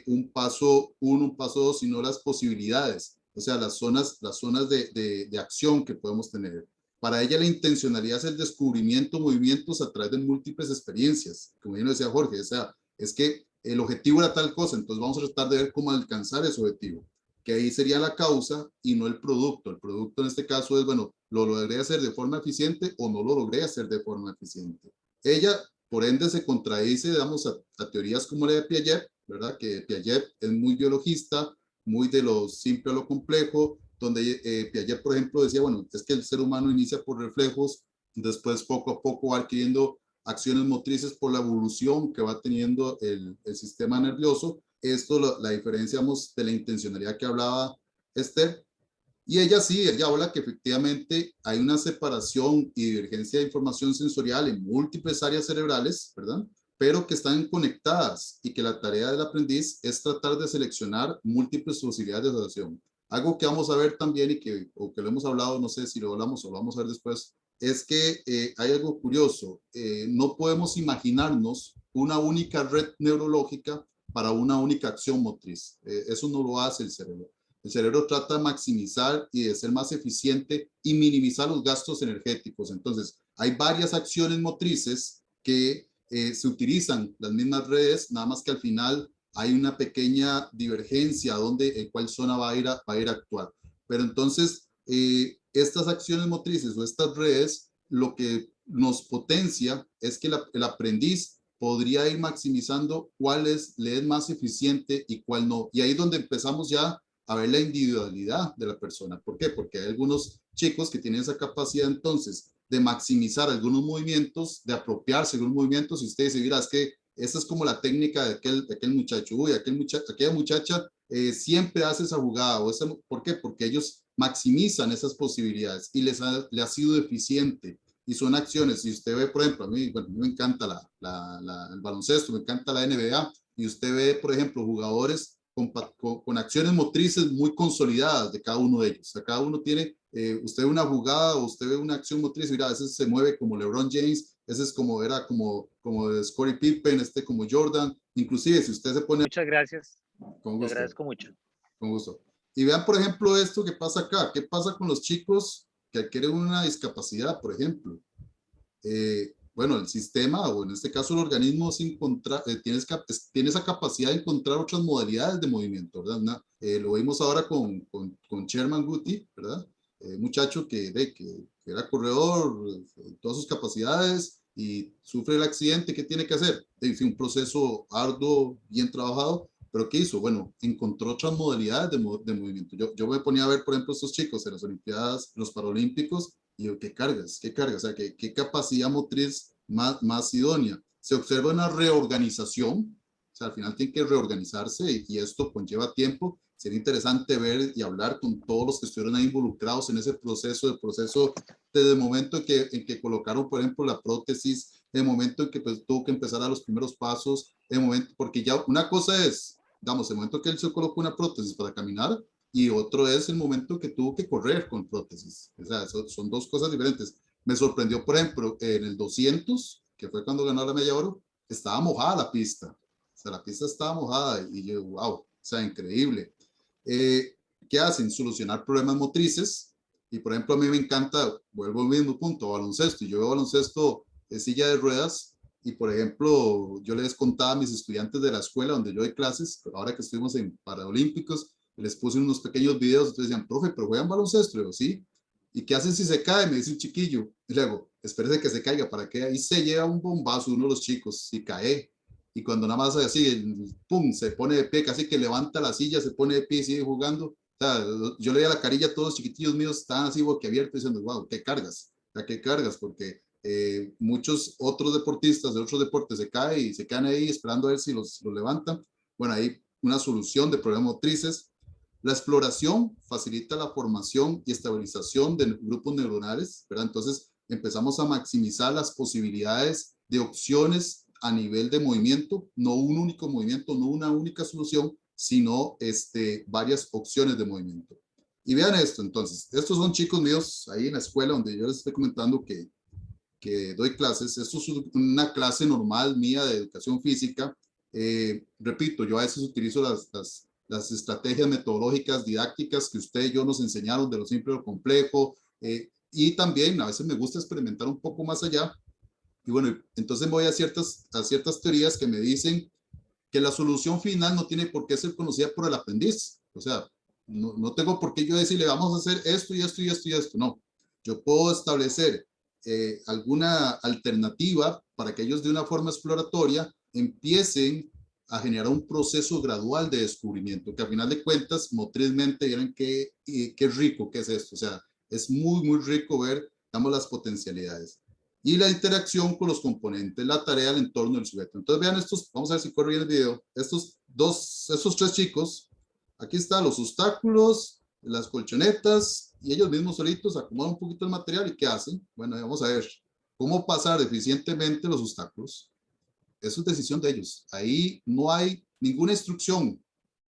un paso 1, un paso 2, sino las posibilidades, o sea, las zonas de acción que podemos tener. Para ella la intencionalidad es el descubrimiento de movimientos a través de múltiples experiencias, como bien lo decía Jorge, o sea, es que el objetivo era tal cosa, entonces vamos a tratar de ver cómo alcanzar ese objetivo, que ahí sería la causa y no el producto. El producto en este caso es, bueno, lo logré hacer de forma eficiente o no lo logré hacer de forma eficiente. Ella, por ende, se contradice, digamos, a teorías como la de Piaget, ¿verdad? Que Piaget es muy biologista, muy de lo simple a lo complejo, donde Piaget, por ejemplo, decía, bueno, es que el ser humano inicia por reflejos, después poco a poco va adquiriendo acciones motrices por la evolución que va teniendo el sistema nervioso. Esto, la diferencia, digamos, de la intencionalidad que hablaba Esther. Y ella sí, ella habla que efectivamente hay una separación y divergencia de información sensorial en múltiples áreas cerebrales, ¿verdad? Pero que están conectadas y que la tarea del aprendiz es tratar de seleccionar múltiples posibilidades de asociación. Algo que vamos a ver también y que lo hemos hablado, no sé si lo hablamos o lo vamos a ver después, es que hay algo curioso. No podemos imaginarnos una única red neurológica para una única acción motriz. Eso no lo hace el cerebro. El cerebro trata de maximizar y de ser más eficiente y minimizar los gastos energéticos. Entonces, hay varias acciones motrices que se utilizan las mismas redes, nada más que al final hay una pequeña divergencia donde en cuál zona va a ir a actuar. Pero entonces, estas acciones motrices o estas redes, lo que nos potencia es que el aprendiz podría ir maximizando cuál le es más eficiente y cuál no. Y ahí es donde empezamos ya a ver la individualidad de la persona. ¿Por qué? Porque hay algunos chicos que tienen esa capacidad entonces de maximizar algunos movimientos, de apropiarse de algunos movimientos, y usted dice, mira, es que esa es como la técnica de aquel muchacho, uy, aquella muchacha siempre hace esa jugada, ¿por qué? Porque ellos maximizan esas posibilidades y le ha sido eficiente, y son acciones. Si usted ve, por ejemplo, a mí me encanta el baloncesto, me encanta la NBA, y usted ve, por ejemplo, jugadores con acciones motrices muy consolidadas de cada uno de ellos. O sea, cada uno tiene, usted ve una jugada o usted ve una acción motriz, mira, a veces se mueve como LeBron James, ese es como de Scottie Pippen, como Jordan. Inclusive, si usted se pone... Muchas gracias. Con gusto. Te agradezco mucho. Con gusto. Y vean, por ejemplo, esto que pasa acá. ¿Qué pasa con los chicos que adquieren una discapacidad, por ejemplo? Bueno, el sistema, o en este caso el organismo, tiene esa capacidad de encontrar otras modalidades de movimiento, ¿verdad? Lo vimos ahora con Sherman Guti, ¿verdad? Muchacho que era corredor, todas sus capacidades, y sufre el accidente. ¿Qué tiene que hacer? Un proceso arduo, bien trabajado, pero ¿qué hizo? Bueno, encontró otras modalidades de movimiento. Yo me ponía a ver, por ejemplo, estos chicos en las Olimpiadas, los Paralímpicos, y yo, ¿qué cargas? O sea, ¿qué capacidad motriz más idónea? Se observa una reorganización, o sea, al final tienen que reorganizarse, y esto conlleva tiempo. Sería interesante ver y hablar con todos los que estuvieron ahí involucrados en ese proceso, desde el momento en que colocaron, por ejemplo, la prótesis, el momento en que pues, tuvo que empezar a los primeros pasos, el momento, porque ya una cosa es, digamos, el momento que él se colocó una prótesis para caminar, y otro es el momento que tuvo que correr con prótesis. O sea, son dos cosas diferentes. Me sorprendió, por ejemplo, en el 200, que fue cuando ganó la medalla de oro, estaba mojada la pista. O sea, la pista estaba mojada, y yo, wow, o sea, increíble. ¿Qué hacen? Solucionar problemas motrices. Y, por ejemplo, a mí me encanta, vuelvo al mismo punto, baloncesto. Y yo veo baloncesto de silla de ruedas, y, por ejemplo, yo les contaba a mis estudiantes de la escuela donde yo doy clases, pero ahora que estuvimos en Paralímpicos, les puse unos pequeños videos. Entonces decían, profe, pero juegan baloncesto. Y yo, sí. ¿Y qué hacen si se cae? Me dice un chiquillo. Y luego, espérese que se caiga, para que ahí se lleva un bombazo uno de los chicos y cae. Y cuando nada más así, pum, se pone de pie, casi que levanta la silla, se pone de pie y sigue jugando. O sea, yo le di la carilla a todos los chiquitillos míos, estaban así boquiabiertos diciendo, wow, ¿qué cargas? O sea, ¿qué cargas? Porque muchos otros deportistas de otros deportes se caen y se quedan ahí esperando a ver si los levantan. Bueno, hay una solución de problemas motrices. La exploración facilita la formación y estabilización de grupos neuronales, ¿verdad? Entonces empezamos a maximizar las posibilidades de opciones a nivel de movimiento, no un único movimiento, no una única solución, sino varias opciones de movimiento. Y vean esto, entonces, estos son chicos míos ahí en la escuela donde yo les estoy comentando que doy clases. Esto es una clase normal mía de educación física. Repito, yo a veces utilizo las estrategias metodológicas didácticas que usted y yo nos enseñaron de lo simple a lo complejo, y también a veces me gusta experimentar un poco más allá. Y bueno, entonces voy a ciertas teorías que me dicen que la solución final no tiene por qué ser conocida por el aprendiz. O sea, no tengo por qué yo decirle vamos a hacer esto y esto y esto y esto. No, yo puedo establecer alguna alternativa para que ellos de una forma exploratoria empiecen a generar un proceso gradual de descubrimiento, que a final de cuentas, motrizmente, vieran qué rico que es esto. O sea, es muy, muy rico ver, damos las potencialidades. Y la interacción con los componentes, la tarea, el entorno del sujeto. Entonces vean estos, vamos a ver si corre bien el video. Estos tres chicos, aquí están los obstáculos, las colchonetas, y ellos mismos solitos acomodan un poquito el material. ¿Y qué hacen? Bueno, vamos a ver cómo pasar eficientemente los obstáculos. Eso es decisión de ellos. Ahí no hay ninguna instrucción.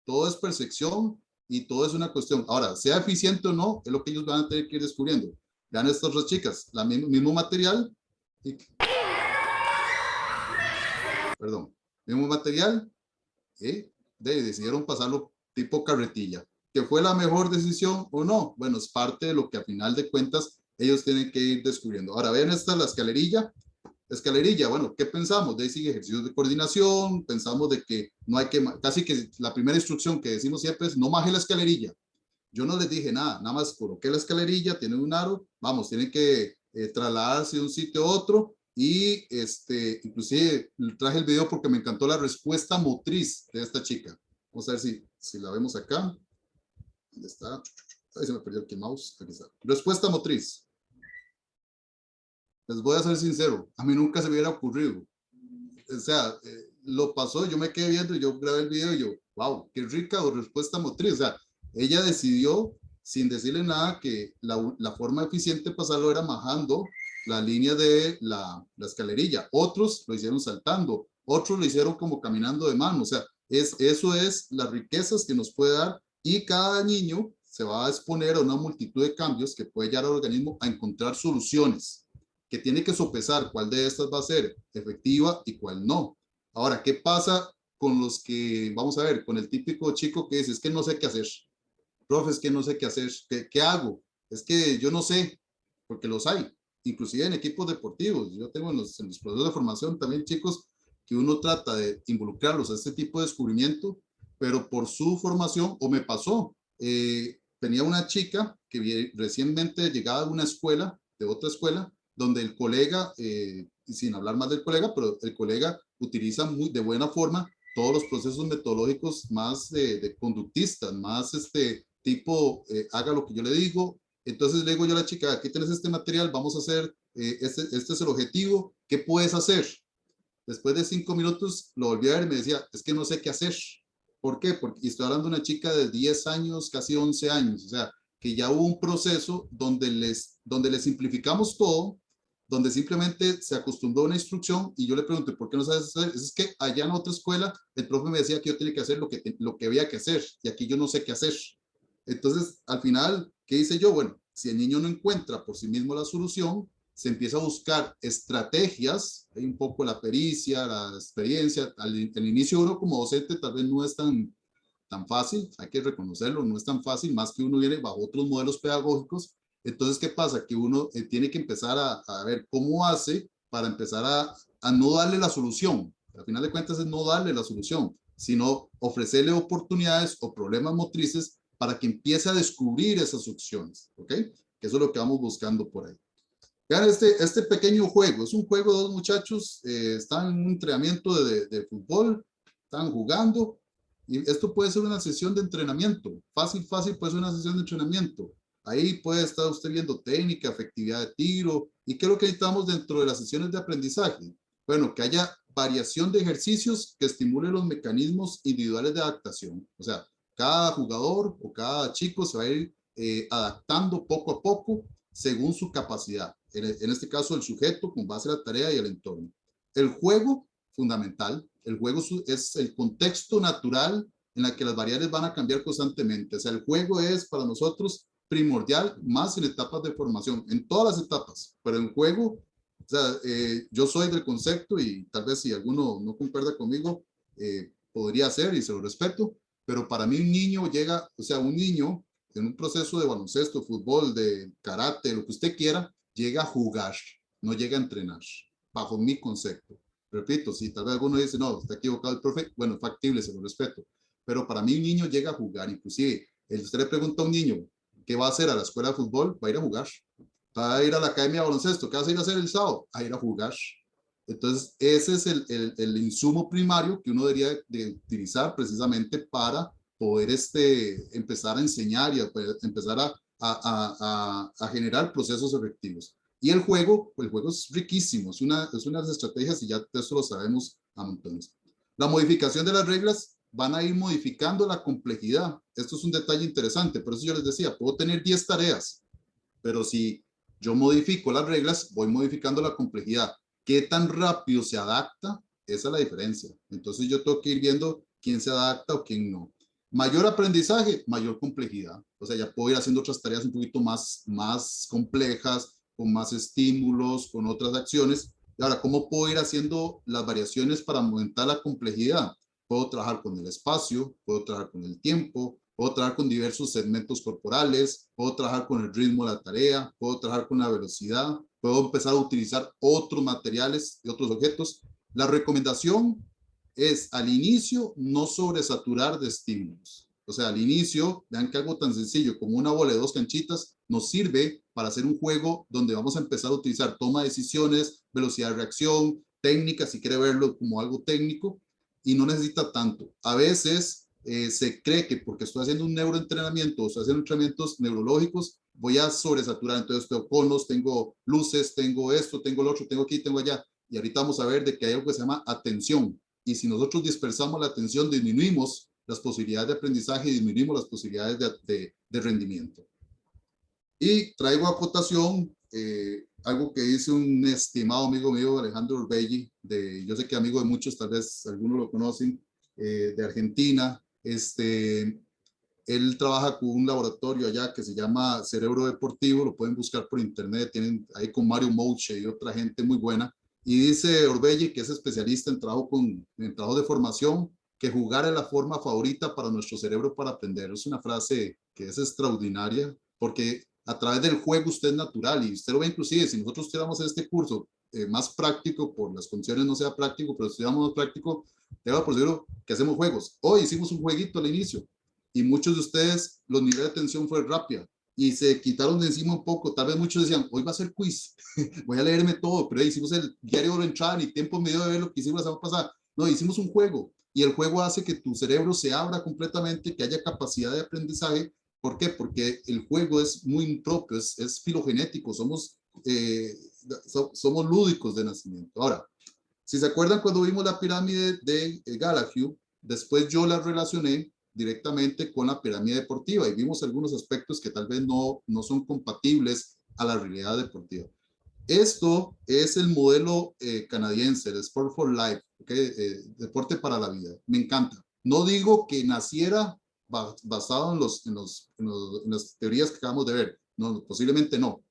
Todo es percepción y todo es una cuestión. Ahora, sea eficiente o no, es lo que ellos van a tener que ir descubriendo. Vean estas dos chicas, mismo material. Perdón, mismo material. Decidieron pasarlo tipo carretilla. ¿Que fue la mejor decisión o no? Bueno, es parte de lo que a final de cuentas ellos tienen que ir descubriendo. Ahora, vean esta, la escalerilla. Escalerilla, bueno, ¿qué pensamos? De ahí sigue ejercicios de coordinación, pensamos de que no hay que, casi que la primera instrucción que decimos siempre es no maje la escalerilla. Yo no les dije nada, nada más coloqué la escalerilla, tienen un aro, vamos, tienen que trasladarse de un sitio a otro, y inclusive traje el video porque me encantó la respuesta motriz de esta chica. Vamos a ver si la vemos acá. ¿Dónde está? Ahí se me perdió el mouse. Aquí está. Respuesta motriz. Les voy a ser sincero, a mí nunca se me hubiera ocurrido. O sea, lo pasó, yo me quedé viendo y yo grabé el video y yo, wow, qué rica respuesta motriz. O sea, ella decidió, sin decirle nada, que la forma eficiente de pasarlo era majando la línea de la escalerilla. Otros lo hicieron saltando, otros lo hicieron como caminando de mano. O sea, eso es las riquezas que nos puede dar, y cada niño se va a exponer a una multitud de cambios que puede llevar al organismo a encontrar soluciones, que tiene que sopesar cuál de estas va a ser efectiva y cuál no. Ahora, ¿qué pasa con los que, vamos a ver, con el típico chico que dice, es que no sé qué hacer? Profe, es que no sé qué hacer. ¿Qué hago? Es que yo no sé, porque los hay, inclusive en equipos deportivos. Yo tengo en los procesos de formación también chicos que uno trata de involucrarlos a este tipo de descubrimiento, pero por su formación, o me pasó, tenía una chica que recientemente llegaba de una escuela, de otra escuela, donde el colega, sin hablar más del colega, pero el colega utiliza de buena forma todos los procesos metodológicos más de conductistas, más tipo, haga lo que yo le digo. Entonces le digo yo a la chica, aquí tienes este material, vamos a hacer, este es el objetivo, ¿qué puedes hacer? Después de 5 minutos lo volví a ver y me decía, es que no sé qué hacer. ¿Por qué? Porque estoy hablando de una chica de 10 años, casi 11 años, o sea, que ya hubo un proceso donde les simplificamos todo, donde simplemente se acostumbró a una instrucción, y yo le pregunté, ¿por qué no sabes hacer? Es que allá en otra escuela el profe me decía que yo tenía que hacer lo que había que hacer, y aquí yo no sé qué hacer. Entonces, al final, ¿qué hice yo? Bueno, si el niño no encuentra por sí mismo la solución, se empieza a buscar estrategias, hay un poco la pericia, la experiencia. Al inicio uno como docente tal vez no es tan fácil, hay que reconocerlo, no es tan fácil, más que uno viene bajo otros modelos pedagógicos. Entonces, ¿qué pasa? Que uno tiene que empezar a ver cómo hace para empezar a no darle la solución. Al final de cuentas es no darle la solución, sino ofrecerle oportunidades o problemas motrices para que empiece a descubrir esas opciones, ¿ok? Que eso es lo que vamos buscando por ahí. Vean este pequeño juego. Es un juego de dos muchachos, están en un entrenamiento de fútbol, están jugando, y esto puede ser una sesión de entrenamiento. Fácil, puede ser una sesión de entrenamiento. Ahí puede estar usted viendo técnica, efectividad de tiro. ¿Y qué es lo que necesitamos dentro de las sesiones de aprendizaje? Bueno, que haya variación de ejercicios que estimulen los mecanismos individuales de adaptación. O sea, cada jugador o cada chico se va a ir adaptando poco a poco según su capacidad. En este caso, el sujeto con base a la tarea y el entorno. El juego, fundamental. El juego es el contexto natural en la que las variables van a cambiar constantemente. O sea, el juego es para nosotros primordial, más en etapas de formación, en todas las etapas, pero en juego, o sea, yo soy del concepto y tal vez si alguno no concuerda conmigo, podría ser y se lo respeto, pero para mí un niño llega, o sea, un niño en un proceso de baloncesto, fútbol, de karate, lo que usted quiera, llega a jugar, no llega a entrenar, bajo mi concepto. Repito, si tal vez alguno dice, no, está equivocado el profe, bueno, factible, se lo respeto, pero para mí un niño llega a jugar, inclusive, usted le pregunta a un niño, ¿qué va a hacer a la escuela de fútbol? Va a ir a jugar. Va a ir a la academia de baloncesto. ¿Qué vas a ir a hacer el sábado? A ir a jugar. Entonces, ese es el insumo primario que uno debería de utilizar precisamente para poder empezar a enseñar y empezar a generar procesos efectivos. Y el juego es riquísimo, es una de las estrategias y ya eso lo sabemos a montones. La modificación de las reglas van a ir modificando la complejidad. Esto es un detalle interesante, por eso yo les decía, puedo tener 10 tareas, pero si yo modifico las reglas, voy modificando la complejidad. ¿Qué tan rápido se adapta? Esa es la diferencia. Entonces yo tengo que ir viendo quién se adapta o quién no. Mayor aprendizaje, mayor complejidad. O sea, ya puedo ir haciendo otras tareas un poquito más complejas, con más estímulos, con otras acciones. Y ahora, ¿cómo puedo ir haciendo las variaciones para aumentar la complejidad? Puedo trabajar con el espacio, puedo trabajar con el tiempo, puedo trabajar con diversos segmentos corporales, puedo trabajar con el ritmo de la tarea, puedo trabajar con la velocidad, puedo empezar a utilizar otros materiales y otros objetos. La recomendación es al inicio no sobresaturar de estímulos. O sea, al inicio, vean que algo tan sencillo como una bola de 2 canchitas nos sirve para hacer un juego donde vamos a empezar a utilizar toma de decisiones, velocidad de reacción, técnica, si quiere verlo como algo técnico, y no necesita tanto. A veces se cree que porque estoy haciendo un neuroentrenamiento o estoy haciendo entrenamientos neurológicos, voy a sobresaturar. Entonces tengo conos, tengo luces, tengo esto, tengo lo otro, tengo aquí, tengo allá. Y ahorita vamos a ver de que hay algo que se llama atención. Y si nosotros dispersamos la atención, disminuimos las posibilidades de aprendizaje y disminuimos las posibilidades de rendimiento. Y traigo a cotación algo que dice un estimado amigo mío, Alejandro Orbelli, yo sé que amigo de muchos, tal vez algunos lo conocen, de Argentina. Él trabaja con un laboratorio allá que se llama Cerebro Deportivo, lo pueden buscar por internet, tienen ahí con Mario Mouche y otra gente muy buena. Y dice Orbelli, que es especialista en trabajo de formación, que jugar es la forma favorita para nuestro cerebro para aprender. Es una frase que es extraordinaria, porque a través del juego usted es natural, y usted lo ve inclusive, si nosotros estudiamos este curso más práctico, por las condiciones no sea práctico, pero estudiamos más práctico, tengo por seguro que hacemos juegos. Hoy hicimos un jueguito al inicio, y muchos de ustedes, los niveles de atención fue rápida, y se quitaron de encima un poco. Tal vez muchos decían, hoy va a ser quiz, voy a leerme todo, pero hicimos el diario de entrada, ni tiempo medio de ver lo que hicimos la semana pasada. No, hicimos un juego, y el juego hace que tu cerebro se abra completamente, que haya capacidad de aprendizaje. ¿Por qué? Porque el juego es muy impropio, es filogenético, somos lúdicos de nacimiento. Ahora, si se acuerdan cuando vimos la pirámide de Gallagher, después yo la relacioné directamente con la pirámide deportiva y vimos algunos aspectos que tal vez no son compatibles a la realidad deportiva. Esto es el modelo canadiense, el Sport for Life, ¿okay? Deporte para la vida. Me encanta. No digo que naciera basado en las teorías que acabamos de ver. No, posiblemente no.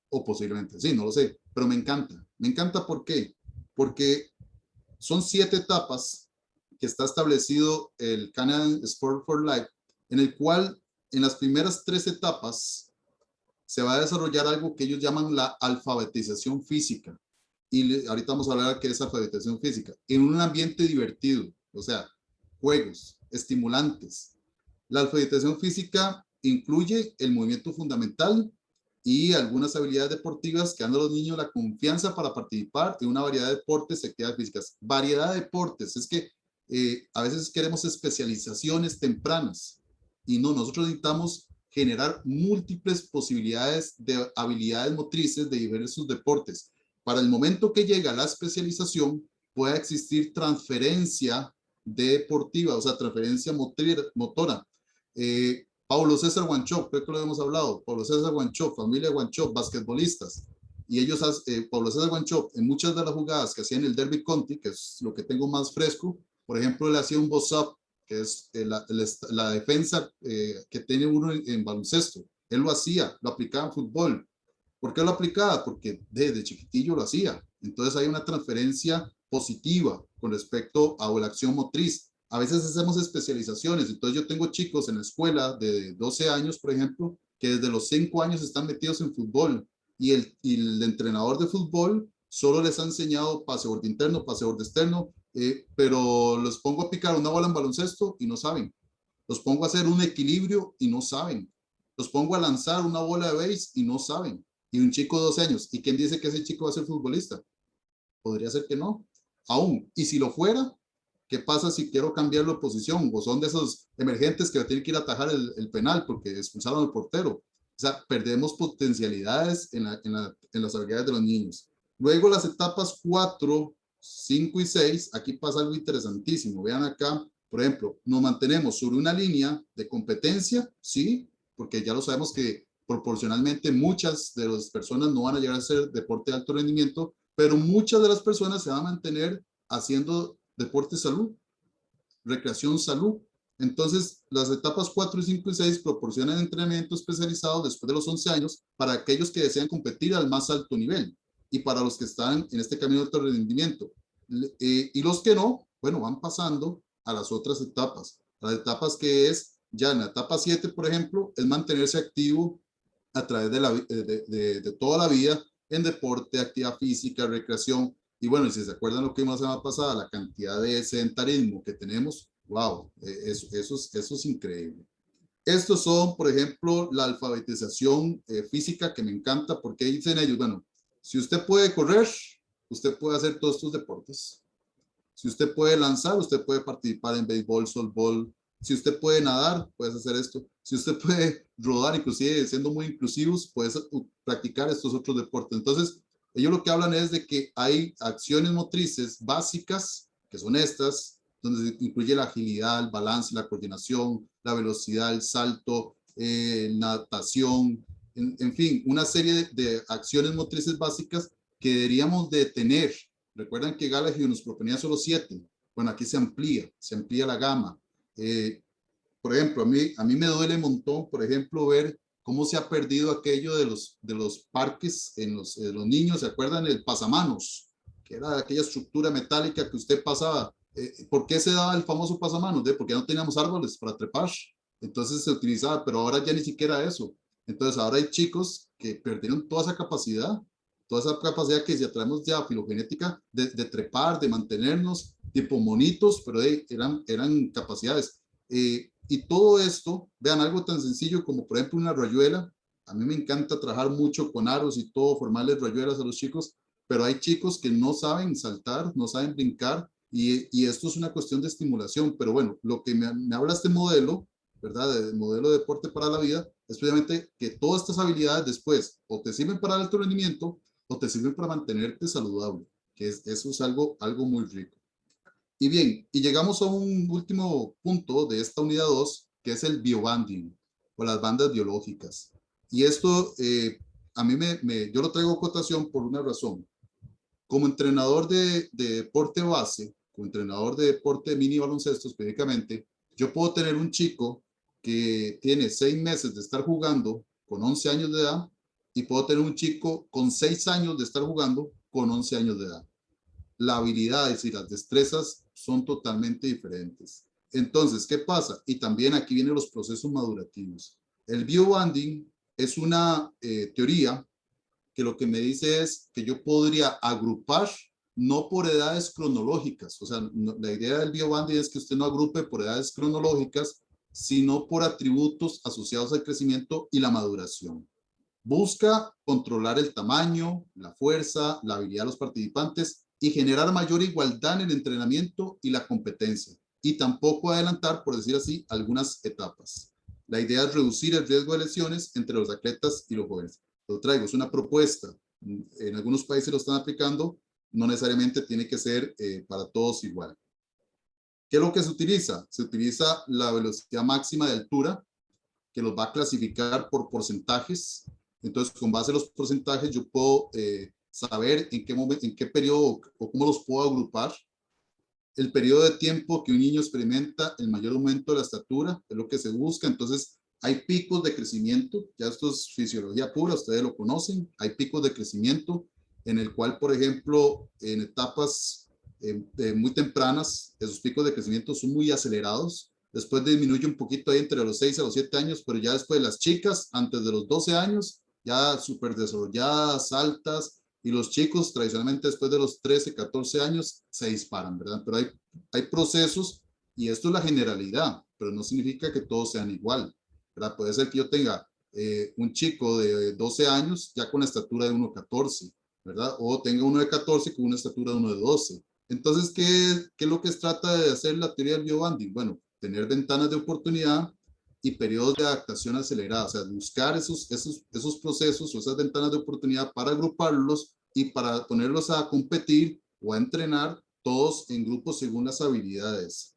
O posiblemente sí, no lo sé. Pero me encanta. Me encanta, ¿por qué? Porque son 7 etapas que está establecido el Canadian Sport for Life, en el cual en las primeras 3 etapas se va a desarrollar algo que ellos llaman la alfabetización física. Y ahorita vamos a hablar de qué es alfabetización física. En un ambiente divertido, o sea, juegos, estimulantes. La alfabetización física incluye el movimiento fundamental y algunas habilidades deportivas que dan a los niños la confianza para participar en una variedad de deportes y actividades físicas. Variedad de deportes, es que a veces queremos especializaciones tempranas y no, nosotros necesitamos generar múltiples posibilidades de habilidades motrices de diversos deportes. Para el momento que llega la especialización, pueda existir transferencia deportiva, o sea, transferencia motora. Paulo César Wanchope, creo que lo hemos hablado. Paulo César Wanchope, familia Wanchope, basquetbolistas. Y ellos, Paulo César Wanchope, en muchas de las jugadas que hacían el Derby County, que es lo que tengo más fresco, por ejemplo, le hacía un boss-up que es la defensa que tiene uno en baloncesto. Él lo hacía, lo aplicaba en fútbol. ¿Por qué lo aplicaba? Porque desde chiquitillo lo hacía. Entonces hay una transferencia positiva con respecto a la acción motriz. A veces hacemos especializaciones. Entonces yo tengo chicos en la escuela de 12 años, por ejemplo, que desde los 5 años están metidos en fútbol. Y el entrenador de fútbol solo les ha enseñado pase borde interno, pase borde externo, pero los pongo a picar una bola en baloncesto y no saben. Los pongo a hacer un equilibrio y no saben. Los pongo a lanzar una bola de base y no saben. Y un chico de 12 años. ¿Y quién dice que ese chico va a ser futbolista? Podría ser que no. Aún. Y si lo fuera, ¿qué pasa si quiero cambiarlo de posición? O son de esos emergentes que tienen que ir a atajar el penal porque expulsaron al portero. O sea, perdemos potencialidades en las habilidades de los niños. Luego las etapas 4, 5 y 6, aquí pasa algo interesantísimo. Vean acá, por ejemplo, nos mantenemos sobre una línea de competencia, sí, porque ya lo sabemos que proporcionalmente muchas de las personas no van a llegar a hacer deporte de alto rendimiento, pero muchas de las personas se van a mantener haciendo deporte salud, recreación salud. Entonces, las etapas 4, 5 y 6 proporcionan entrenamiento especializado después de los 11 años para aquellos que desean competir al más alto nivel y para los que están en este camino de alto rendimiento. Y los que no, bueno, van pasando a las otras etapas. Las etapas que es, ya en la etapa 7, por ejemplo, es mantenerse activo a través de toda la vida en deporte, actividad física, recreación. Y bueno, y si se acuerdan lo que vimos la semana pasada, la cantidad de sedentarismo que tenemos, wow, eso es increíble. Estos son, por ejemplo, la alfabetización física que me encanta porque dicen ellos, bueno, si usted puede correr, usted puede hacer todos estos deportes. Si usted puede lanzar, usted puede participar en béisbol, softball. Si usted puede nadar, puedes hacer esto. Si usted puede rodar, inclusive siendo muy inclusivos, puedes practicar estos otros deportes. Entonces, ellos lo que hablan es de que hay acciones motrices básicas, que son estas, donde se incluye la agilidad, el balance, la coordinación, la velocidad, el salto, natación, en fin, una serie de acciones motrices básicas que deberíamos de tener. Recuerdan que Gallagher nos proponía solo 7. Bueno, aquí se amplía la gama. Por ejemplo, a mí me duele un montón, por ejemplo, ver cómo se ha perdido aquello de los parques en los niños. ¿Se acuerdan el pasamanos? Que era aquella estructura metálica que usted pasaba. ¿Por qué se daba el famoso pasamanos? Porque no teníamos árboles para trepar. Entonces se utilizaba, pero ahora ya ni siquiera eso. Entonces ahora hay chicos que perdieron toda esa capacidad que ya traemos ya filogenética de trepar, de mantenernos tipo monitos, pero eran capacidades. Y todo esto, vean, algo tan sencillo como por ejemplo una rayuela. A mí me encanta trabajar mucho con aros y todo, formarles rayuelas a los chicos, pero hay chicos que no saben saltar, no saben brincar, y esto es una cuestión de estimulación. Pero bueno, lo que me habla este modelo, ¿verdad? El modelo de deporte para la vida, es precisamente que todas estas habilidades después o te sirven para el alto rendimiento o te sirven para mantenerte saludable, que eso es algo muy rico. Y bien, y llegamos a un último punto de esta unidad 2, que es el biobanding, o las bandas biológicas. Y esto, a mí yo lo traigo a cotación por una razón. Como entrenador de deporte base, como entrenador de deporte mini baloncesto específicamente, yo puedo tener un chico que tiene 6 meses de estar jugando con 11 años de edad, y puedo tener un chico con 6 años de estar jugando con 11 años de edad. Las habilidades y las destrezas son totalmente diferentes. Entonces, ¿qué pasa? Y también aquí vienen los procesos madurativos. El biobanding es una teoría que lo que me dice es que yo podría agrupar no por edades cronológicas. O sea, la idea del biobanding es que usted no agrupe por edades cronológicas, sino por atributos asociados al crecimiento y la maduración. Busca controlar el tamaño, la fuerza, la habilidad de los participantes y generar mayor igualdad en el entrenamiento y la competencia. Y tampoco adelantar, por decir así, algunas etapas. La idea es reducir el riesgo de lesiones entre los atletas y los jóvenes. Lo traigo, es una propuesta. En algunos países lo están aplicando, no necesariamente tiene que ser para todos igual. ¿Qué es lo que se utiliza? Se utiliza la velocidad máxima de altura, que los va a clasificar por porcentajes. Entonces, con base a los porcentajes, yo puedo saber en qué momento, en qué periodo o cómo los puedo agrupar. el periodo de tiempo que un niño experimenta el mayor aumento de la estatura, es lo que se busca. Entonces, hay picos de crecimiento, ya esto es fisiología pura, ustedes lo conocen, hay picos de crecimiento en el cual, por ejemplo, en etapas muy tempranas, esos picos de crecimiento son muy acelerados, después disminuye un poquito ahí entre los 6 a los 7 años, pero ya después las chicas, antes de los 12 años, ya súper desarrolladas, altas, y los chicos tradicionalmente después de los 13, 14 años se disparan, ¿verdad? Pero hay procesos, y esto es la generalidad, pero no significa que todos sean igual, ¿verdad? Puede ser que yo tenga un chico de 12 años ya con la estatura de 1,14, ¿verdad? O tenga uno de 14 con una estatura de 1,12. Entonces, ¿qué es lo que trata de hacer la teoría del biobanding? Bueno, tener ventanas de oportunidad y periodos de adaptación acelerada, o sea, buscar esos procesos o esas ventanas de oportunidad para agruparlos y para ponerlos a competir o a entrenar todos en grupos según las habilidades.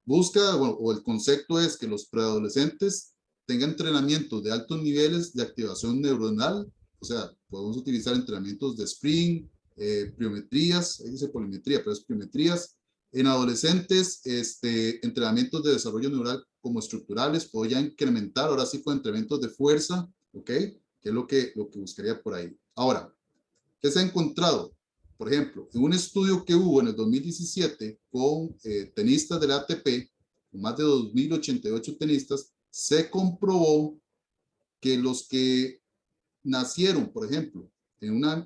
Busca, o el concepto es que los preadolescentes tengan entrenamientos de altos niveles de activación neuronal, o sea, podemos utilizar entrenamientos de sprint, pliometrías, ahí dice polimetría, pero es pliometrías. En adolescentes, entrenamientos de desarrollo neural como estructurales, puedo ya incrementar, ahora sí con entrenamientos de fuerza, ¿ok? Que es lo que buscaría por ahí. Ahora, ¿qué se ha encontrado? Por ejemplo, en un estudio que hubo en el 2017 con tenistas del ATP, con más de 2.088 tenistas, se comprobó que los que nacieron, por ejemplo,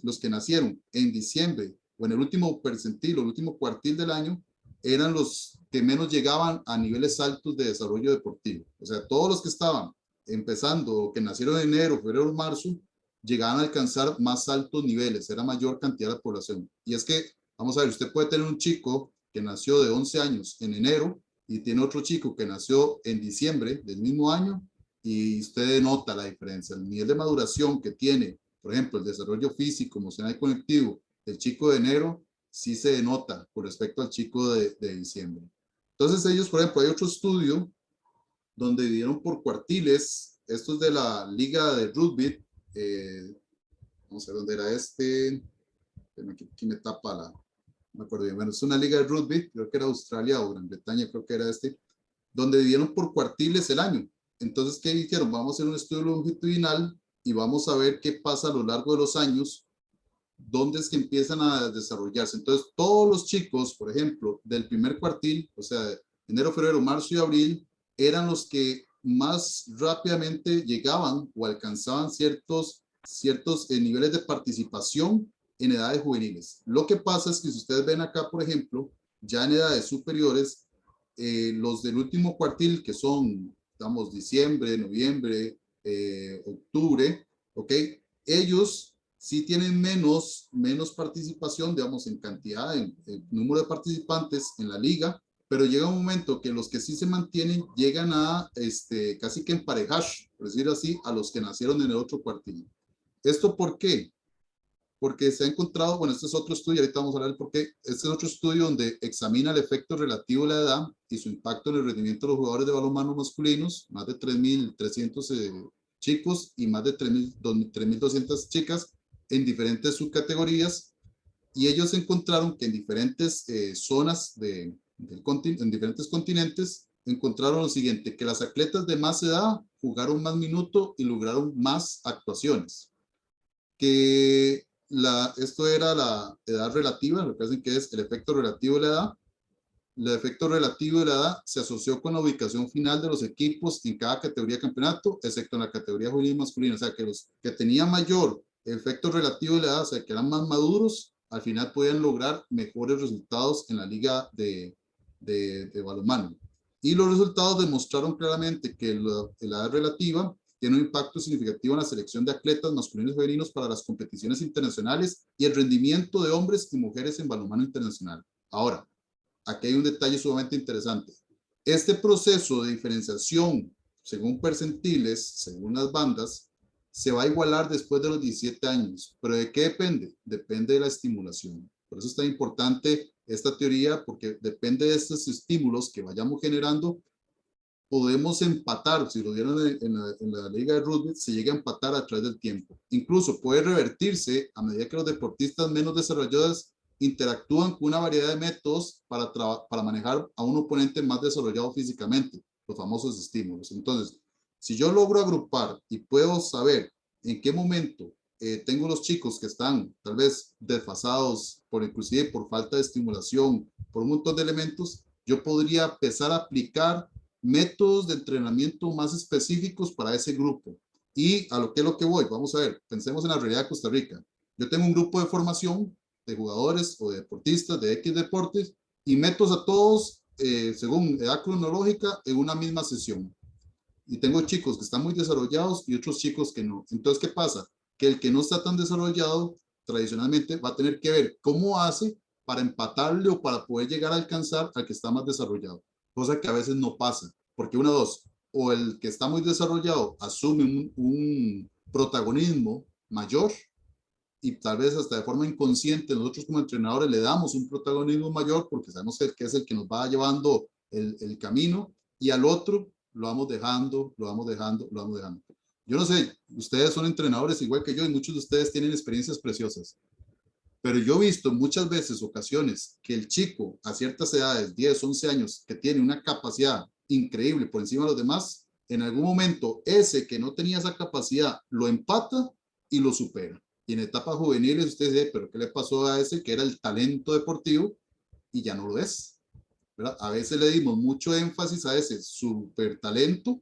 los que nacieron en diciembre o en el último percentil o el último cuartil del año, eran los que menos llegaban a niveles altos de desarrollo deportivo. O sea, todos los que estaban empezando o que nacieron en enero, febrero, marzo, llegaban a alcanzar más altos niveles, era mayor cantidad de población. Y es que, vamos a ver, usted puede tener un chico que nació de 11 años en enero y tiene otro chico que nació en diciembre del mismo año y usted nota la diferencia. El nivel de maduración que tiene, por ejemplo, el desarrollo físico, emocional y conectivo, el chico de enero, sí se denota con respecto al chico de diciembre. Entonces ellos, por ejemplo, hay otro estudio donde dividieron por cuartiles, esto es de la Liga de Rugby, vamos a ver dónde era aquí me tapa no me acuerdo bien, bueno, es una liga de rugby, creo que era Australia o Gran Bretaña, creo que era donde dividieron por cuartiles el año. Entonces, ¿qué dijeron? Vamos a hacer un estudio longitudinal y vamos a ver qué pasa a lo largo de los años, dónde es que empiezan a desarrollarse. Entonces, todos los chicos, por ejemplo, del primer cuartil, o sea, enero, febrero, marzo y abril, eran los que más rápidamente llegaban o alcanzaban ciertos niveles de participación en edades juveniles. Lo que pasa es que si ustedes ven acá, por ejemplo, ya en edades superiores, los del último cuartil, que son, digamos, diciembre, noviembre, octubre, ¿ok? Ellos sí tienen menos participación, digamos, en cantidad, en número de participantes en la liga, pero llega un momento que los que sí se mantienen llegan a casi que emparejar, por decirlo así, a los que nacieron en el otro cuartil. ¿Esto por qué? Porque se ha encontrado, bueno, este es otro estudio, ahorita vamos a hablar del por qué, este es otro estudio donde examina el efecto relativo de la edad y su impacto en el rendimiento de los jugadores de balonmano masculinos, más de 3.300 chicos y más de 3.200 chicas en diferentes subcategorías, y ellos encontraron que en diferentes zonas en diferentes continentes, encontraron lo siguiente, que las atletas de más edad jugaron más minutos y lograron más actuaciones. Que esto era la edad relativa, lo que hacen que es el efecto relativo de la edad. El efecto relativo de la edad se asoció con la ubicación final de los equipos en cada categoría de campeonato, excepto en la categoría juvenil masculina. O sea, que los que tenían mayor efecto relativo de la edad, o sea, que eran más maduros, al final podían lograr mejores resultados en la liga de balonmano. Y los resultados demostraron claramente que la edad relativa tiene un impacto significativo en la selección de atletas masculinos y femeninos para las competiciones internacionales y el rendimiento de hombres y mujeres en balonmano internacional. Ahora, aquí hay un detalle sumamente interesante. Este proceso de diferenciación según percentiles, según las bandas, se va a igualar después de los 17 años. ¿Pero de qué depende? Depende de la estimulación. Por eso es tan importante esta teoría, porque depende de estos estímulos que vayamos generando, podemos empatar. Si lo vieron en la liga de rugby, se llega a empatar a través del tiempo. Incluso puede revertirse a medida que los deportistas menos desarrollados interactúan con una variedad de métodos para manejar a un oponente más desarrollado físicamente, los famosos estímulos. Entonces, si yo logro agrupar y puedo saber en qué momento tengo los chicos que están tal vez desfasados, inclusive por falta de estimulación, por un montón de elementos, yo podría empezar a aplicar métodos de entrenamiento más específicos para ese grupo. Y a lo que es lo que voy, vamos a ver, pensemos en la realidad de Costa Rica. Yo tengo un grupo de formación de jugadores o de deportistas de X deportes y meto a todos según edad cronológica en una misma sesión. Y tengo chicos que están muy desarrollados y otros chicos que no. Entonces, ¿qué pasa? Que el que no está tan desarrollado tradicionalmente va a tener que ver cómo hace para empatarle o para poder llegar a alcanzar al que está más desarrollado. Cosa que a veces no pasa, porque una, dos, o el que está muy desarrollado asume un protagonismo mayor y tal vez hasta de forma inconsciente nosotros como entrenadores le damos un protagonismo mayor porque sabemos que es el que nos va llevando el camino, y al otro lo vamos dejando, lo vamos dejando, lo vamos dejando. Yo no sé, ustedes son entrenadores igual que yo y muchos de ustedes tienen experiencias preciosas, pero yo he visto muchas veces, ocasiones, que el chico a ciertas edades, 10, 11 años, que tiene una capacidad increíble por encima de los demás, en algún momento ese que no tenía esa capacidad lo empata y lo supera. Y en etapas juveniles usted dice, pero ¿qué le pasó a ese que era el talento deportivo y ya no lo es? ¿Verdad? A veces le dimos mucho énfasis a ese super talento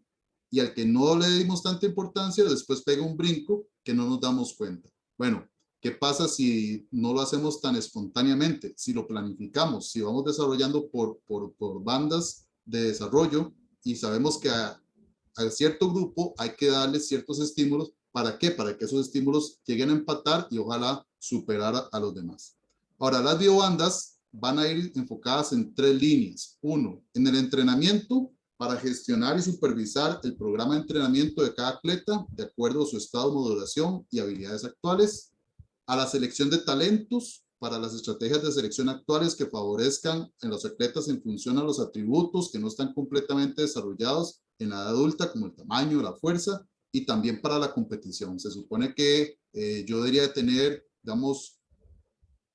y al que no le dimos tanta importancia después pega un brinco que no nos damos cuenta. Bueno, ¿qué pasa si no lo hacemos tan espontáneamente? Si lo planificamos, si vamos desarrollando por bandas de desarrollo y sabemos que a cierto grupo hay que darle ciertos estímulos. ¿Para qué? Para que esos estímulos lleguen a empatar y ojalá superar a los demás. Ahora, las biobandas van a ir enfocadas en 3 líneas. 1, en el entrenamiento para gestionar y supervisar el programa de entrenamiento de cada atleta de acuerdo a su estado de modulación y habilidades actuales. A la selección de talentos para las estrategias de selección actuales que favorezcan en los atletas en función a los atributos que no están completamente desarrollados en la edad adulta, como el tamaño, la fuerza, y también para la competición. Se supone que yo debería de tener, digamos,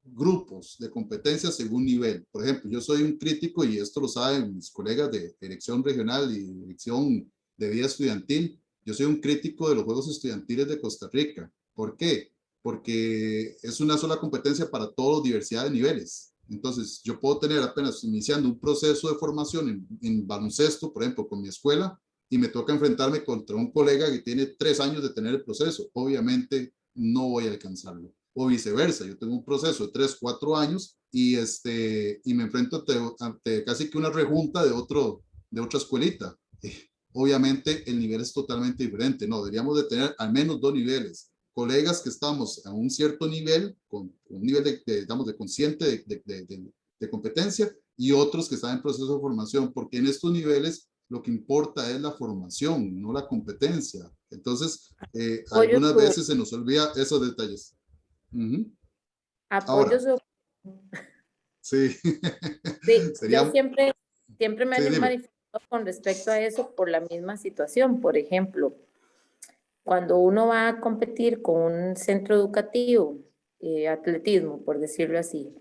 grupos de competencias según nivel. Por ejemplo, yo soy un crítico, y esto lo saben mis colegas de dirección regional y dirección de vida estudiantil, yo soy un crítico de los Juegos Estudiantiles de Costa Rica. ¿Por qué? Porque es una sola competencia para toda diversidad de niveles. Entonces, yo puedo tener apenas iniciando un proceso de formación en baloncesto, por ejemplo, con mi escuela, y me toca enfrentarme contra un colega que tiene 3 años de tener el proceso. Obviamente, no voy a alcanzarlo. O viceversa, yo tengo un proceso de 3, 4 años y me enfrento ante casi que una rejunta de otra escuelita. Obviamente, el nivel es totalmente diferente. No, deberíamos de tener al menos 2 niveles. Colegas que estamos a un cierto nivel, con un nivel digamos, de consciente de competencia, y otros que están en proceso de formación, porque en estos niveles lo que importa es la formación, no la competencia. Entonces, algunas veces se nos olvida esos detalles. Apoyo Ahora, sí. Sí, Sería, yo siempre me sí, he dime. manifestado con respecto a eso por la misma situación. Por ejemplo, cuando uno va a competir con un centro educativo, atletismo, por decirlo así,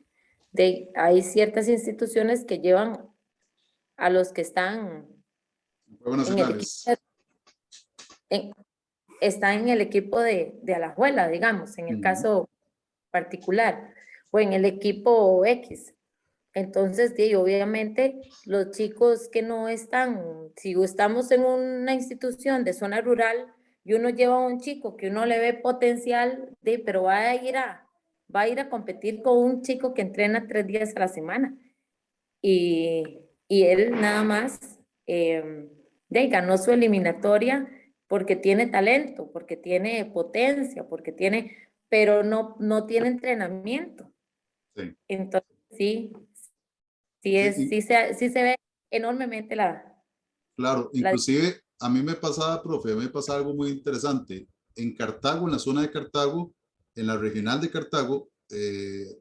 hay ciertas instituciones que llevan a los que están Juegos en el equipo, nacionales. está en el equipo de Alajuela, digamos, en el caso particular, o en el equipo X. Entonces, obviamente, los chicos que no están, si estamos en una institución de zona rural y uno lleva a un chico que uno le ve potencial, pero va a ir a competir con un chico que entrena 3 días a la semana. Y él nada más ganó su eliminatoria porque tiene talento, porque tiene potencia, pero no tiene entrenamiento. Sí. Entonces, sí Sí, se ve enormemente claro, inclusive a mí me pasaba, profe, a mí me pasaba algo muy interesante. En Cartago, en la zona de Cartago, en la regional de Cartago,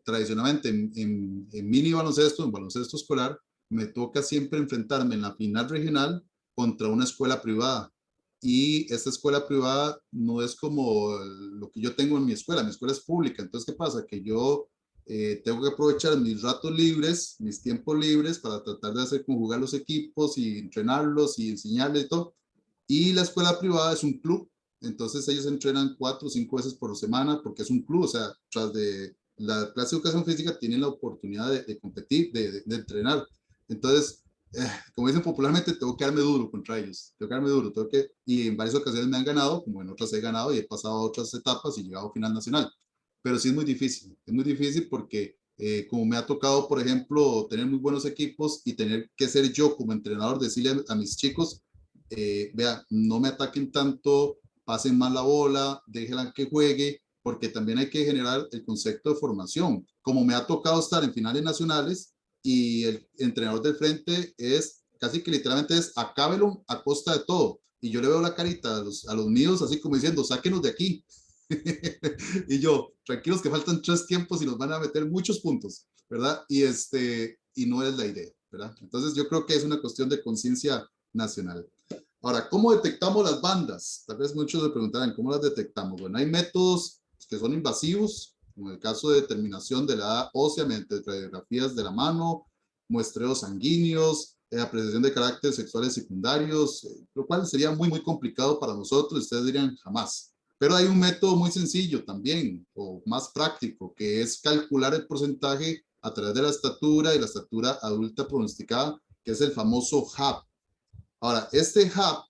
tradicionalmente en mini baloncesto, en baloncesto escolar, me toca siempre enfrentarme en la final regional contra una escuela privada. Y esta escuela privada no es como lo que yo tengo en mi escuela es pública. Entonces, ¿qué pasa? Que yo tengo que aprovechar mis ratos libres, mis tiempos libres para tratar de hacer conjugar los equipos y entrenarlos y enseñarles y todo. Y la escuela privada es un club, entonces ellos entrenan 4 o 5 veces por semana porque es un club, o sea, tras de la clase de educación física tienen la oportunidad de competir, de entrenar. Entonces, como dicen popularmente, tengo que darme duro contra ellos, tengo que darme duro, y en varias ocasiones me han ganado, como en otras he ganado y he pasado a otras etapas y llegado a final nacional. Pero sí es muy difícil porque como me ha tocado, por ejemplo, tener muy buenos equipos y tener que ser yo como entrenador, decirle a mis chicos, vea, no me ataquen tanto, pasen más la bola, déjenla que juegue, porque también hay que generar el concepto de formación. Como me ha tocado estar en finales nacionales y el entrenador del frente es casi que literalmente es acábelo a costa de todo. Y yo le veo la carita a los míos así como diciendo, sáquenos de aquí. Y yo, tranquilos que faltan 3 tiempos y nos van a meter muchos puntos, ¿verdad? Y no es la idea, ¿verdad? Entonces yo creo que es una cuestión de conciencia nacional. Ahora, ¿cómo detectamos las bandas? Tal vez muchos se preguntarán, ¿cómo las detectamos? Bueno, hay métodos que son invasivos, como el caso de determinación de la edad ósea mediante radiografías de la mano, muestreos sanguíneos, apreciación de caracteres sexuales secundarios, lo cual sería muy, muy complicado para nosotros. Ustedes dirían jamás. Pero hay un método muy sencillo también, o más práctico, que es calcular el porcentaje a través de la estatura y la estatura adulta pronosticada, que es el famoso HAP. Ahora, este HAP,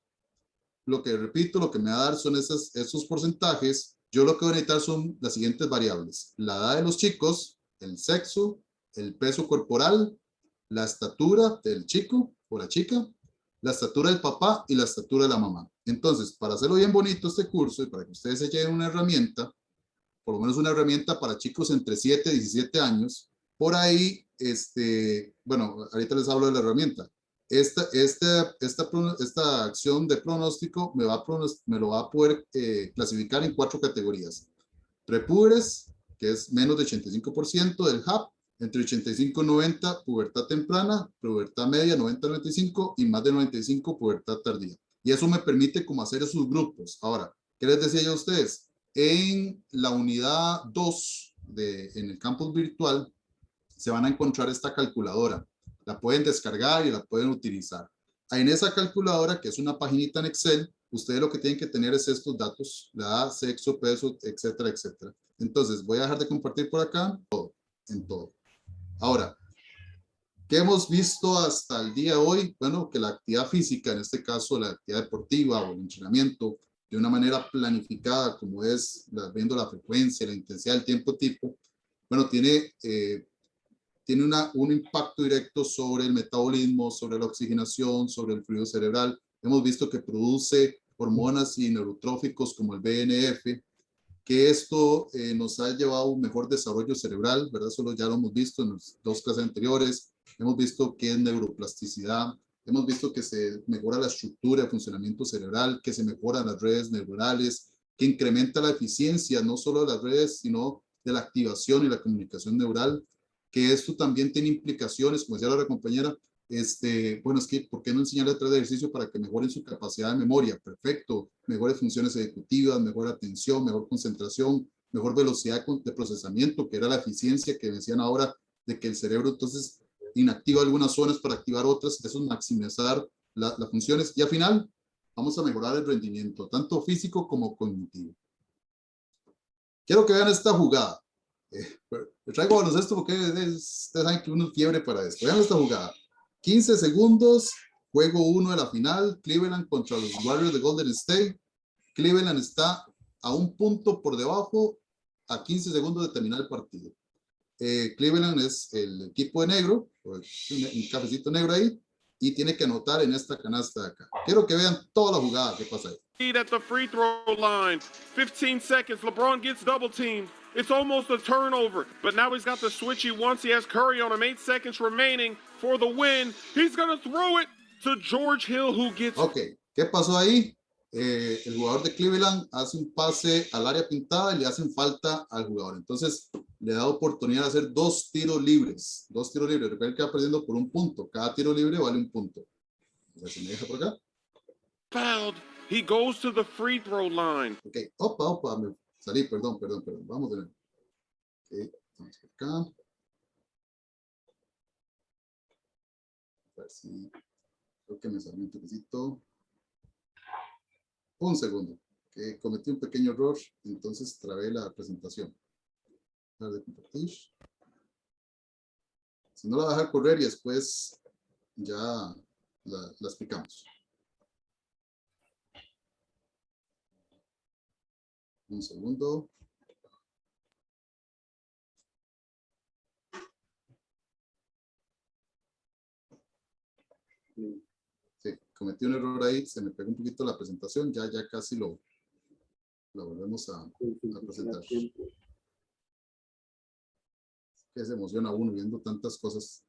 lo que repito, lo que me va a dar son esos porcentajes. Yo lo que voy a necesitar son las siguientes variables: la edad de los chicos, el sexo, el peso corporal, la estatura del chico o la chica, la estatura del papá y la estatura de la mamá. Entonces, para hacerlo bien bonito este curso y para que ustedes se lleven una herramienta, por lo menos una herramienta para chicos entre 7 y 17 años, por ahí, bueno, ahorita les hablo de la herramienta. Esta acción de pronóstico me lo va a poder clasificar en 4 categorías. Prepúberes, que es menos de 85% del HAP, entre 85 y 90, pubertad temprana, pubertad media, 90-95, y más de 95, pubertad tardía. Y eso me permite como hacer esos grupos. Ahora, ¿qué les decía yo a ustedes? En la unidad 2, en el campus virtual, se van a encontrar esta calculadora. La pueden descargar y la pueden utilizar. En esa calculadora, que es una paginita en Excel, ustedes lo que tienen que tener es estos datos, la edad, sexo, peso, etcétera, etcétera. Entonces, voy a dejar de compartir por acá, en todo. Ahora, ¿qué hemos visto hasta el día de hoy? Bueno, que la actividad física, en este caso la actividad deportiva o el entrenamiento, de una manera planificada, como es viendo la frecuencia, la intensidad, el tiempo tipo, bueno, tiene un impacto directo sobre el metabolismo, sobre la oxigenación, sobre el fluido cerebral. Hemos visto que produce hormonas y neurotróficos como el BNF, que esto nos ha llevado a un mejor desarrollo cerebral, ¿verdad? Eso ya lo hemos visto en las 2 clases anteriores. Hemos visto que es neuroplasticidad, hemos visto que se mejora la estructura de funcionamiento cerebral, que se mejoran las redes neuronales, que incrementa la eficiencia no solo de las redes, sino de la activación y la comunicación neural, que esto también tiene implicaciones, como decía la compañera, bueno, es que, ¿por qué no enseñarle a través de ejercicio para que mejoren su capacidad de memoria? Perfecto, mejores funciones ejecutivas, mejor atención, mejor concentración, mejor velocidad de procesamiento, que era la eficiencia que decían ahora, de que el cerebro entonces inactiva algunas zonas para activar otras, eso es maximizar las funciones, y al final vamos a mejorar el rendimiento, tanto físico como cognitivo. Quiero que vean esta jugada. Traigo baloncesto porque ustedes saben que uno es fiebre para esto. Vean esta jugada. 15 segundos, juego 1 de la final, Cleveland contra los Warriors de Golden State. Cleveland está a un punto por debajo, a 15 segundos de terminar el partido. Cleveland es el equipo de negro, un cafecito negro ahí, y tiene que anotar en esta canasta de acá. Quiero que vean toda la jugada que pasa ahí. At the free throw line, 15 seconds, LeBron gets double teamed. It's almost a turnover, but now he's got the switch he wants. He has Curry on him, 8 seconds remaining for the win. He's going to throw it to George Hill, who gets... Ok, ¿qué pasó ahí? El jugador de Cleveland hace un pase al área pintada y le hacen falta al jugador. Entonces, le da oportunidad de hacer 2 tiros libres. 2 tiros libres. Recuerden que va perdiendo por 1 punto. Cada tiro libre vale 1 punto. Ya se me deja por acá. Fouled. He goes to the free throw line. Ok, opa, me salí, perdón. Vamos de nuevo. Okay. Vamos por acá. A ver si creo que me salió un toquecito. Un segundo, que cometí un pequeño error, entonces trabé la presentación. Dar de compartir. Si no la voy a dejar correr y después ya la explicamos. Un segundo. Sí, cometí un error ahí, se me pegó un poquito la presentación, ya casi lo volvemos a presentar. Que se emociona uno viendo tantas cosas.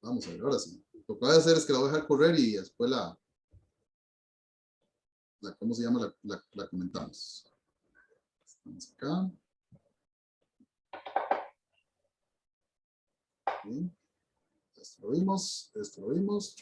Vamos a ver, ahora sí. Lo que voy a hacer es que la voy a dejar correr y después ¿cómo se llama? La comentamos. Estamos acá. Bien. Esto lo vimos,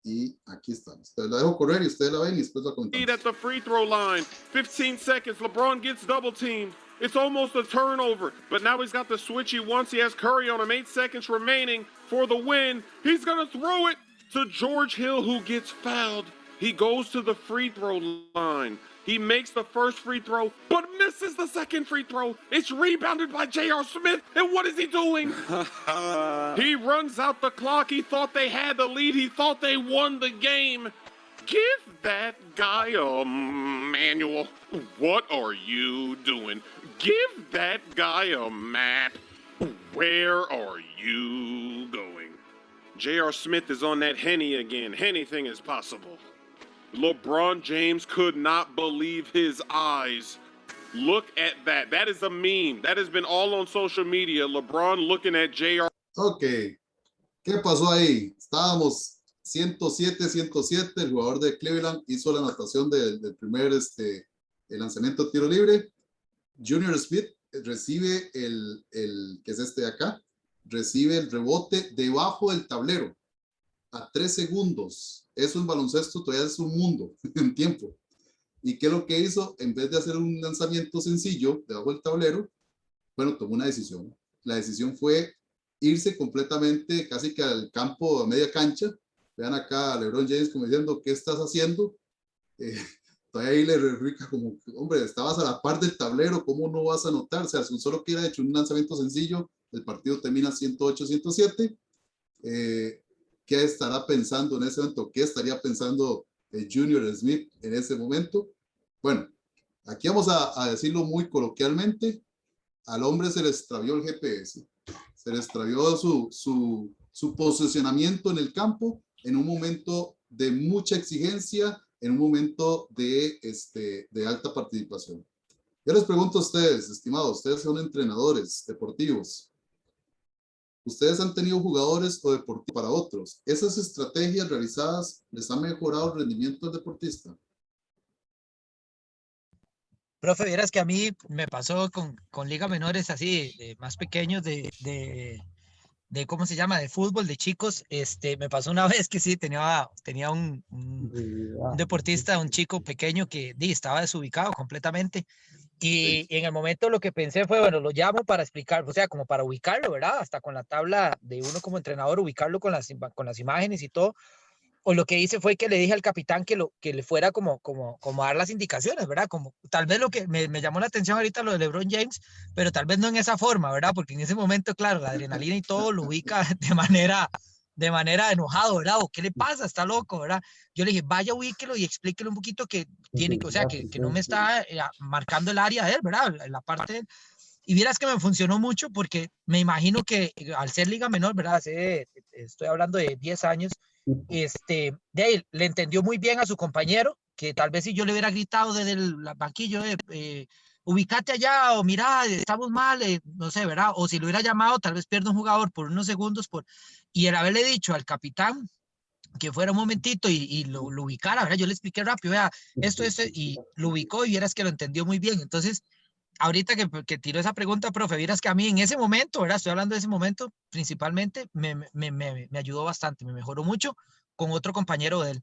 y aquí estamos. Entonces la dejo correr y ustedes la ven y después la comentamos. At the free throw line, 15 seconds, LeBron gets double teamed. It's almost a turnover, but now he's got the switch he wants. He has Curry on him, 8 seconds remaining for the win. He's gonna throw it to George Hill, who gets fouled. He goes to the free throw line. He makes the first free throw, but misses the second free throw. It's rebounded by J.R. Smith, and what is he doing? He runs out the clock. He thought they had the lead. He thought they won the game. Give that guy a manual. What are you doing? Give that guy a map. Where are you going? J.R. Smith is on that Henny again. Anything is possible. LeBron James could not believe his eyes. Look at that. That is a meme. That has been all on social media. LeBron looking at J.R. Ok. ¿Qué pasó ahí? Estábamos 107-107. El jugador de Cleveland hizo la anotación del primer el lanzamiento de tiro libre. Junior Smith recibe el que es de acá, recibe el rebote debajo del tablero a 3 segundos. Es un baloncesto, todavía es un mundo en tiempo. ¿Y qué es lo que hizo? En vez de hacer un lanzamiento sencillo debajo del tablero, bueno, tomó una decisión. La decisión fue irse completamente casi que al campo a media cancha. Vean acá a LeBron James como diciendo, ¿qué estás haciendo? Todavía ahí le replica como, hombre, estabas a la par del tablero, ¿cómo no vas a anotar? O sea, si solo que hubiera hecho un lanzamiento sencillo, el partido termina 108-107. ¿Qué estará pensando en ese momento? ¿Qué estaría pensando Junior Smith en ese momento? Bueno, aquí vamos a decirlo muy coloquialmente. Al hombre se le extravió el GPS. Se le extravió su posicionamiento en el campo en un momento de mucha exigencia, en un momento de alta participación. Yo les pregunto a ustedes, estimados, ustedes son entrenadores deportivos. Ustedes han tenido jugadores o deportistas para otros. ¿Esas estrategias realizadas les han mejorado el rendimiento del deportista? Profe, vieras que a mí me pasó con ligas menores así, más pequeños de ¿cómo se llama? De fútbol, de chicos. Me pasó una vez que sí, tenía un deportista, un chico pequeño que estaba desubicado completamente. Y en el momento lo que pensé fue, bueno, lo llamo para explicar, o sea, como para ubicarlo, ¿verdad? Hasta con la tabla de uno como entrenador, ubicarlo con las imágenes y todo. O lo que hice fue que le dije al capitán que le fuera como dar las indicaciones, ¿verdad? Como tal vez lo que me llamó la atención ahorita lo de LeBron James, pero tal vez no en esa forma, ¿verdad? Porque en ese momento, claro, la adrenalina y todo lo ubica de manera enojado, ¿verdad? ¿O qué le pasa? Está loco, ¿verdad? Yo le dije, vaya, ubíquelo y explíquele un poquito que tiene, o sea, que no me está marcando el área de él, ¿verdad? La parte de él. Y vieras que me funcionó mucho porque me imagino que al ser liga menor, ¿verdad? Estoy hablando de 10 años, de ahí le entendió muy bien a su compañero, que tal vez si yo le hubiera gritado desde el banquillo, ubícate allá, o mira, estamos mal, no sé, ¿verdad? O si lo hubiera llamado, tal vez pierda un jugador por unos segundos, y el haberle dicho al capitán que fuera un momentito y lo ubicara, ¿verdad? Yo le expliqué rápido, vea, esto, y lo ubicó y vieras que lo entendió muy bien. Entonces, ahorita que tiró esa pregunta, profe, vieras que a mí en ese momento, ¿verdad? Estoy hablando de ese momento, principalmente me ayudó bastante, me mejoró mucho con otro compañero de él.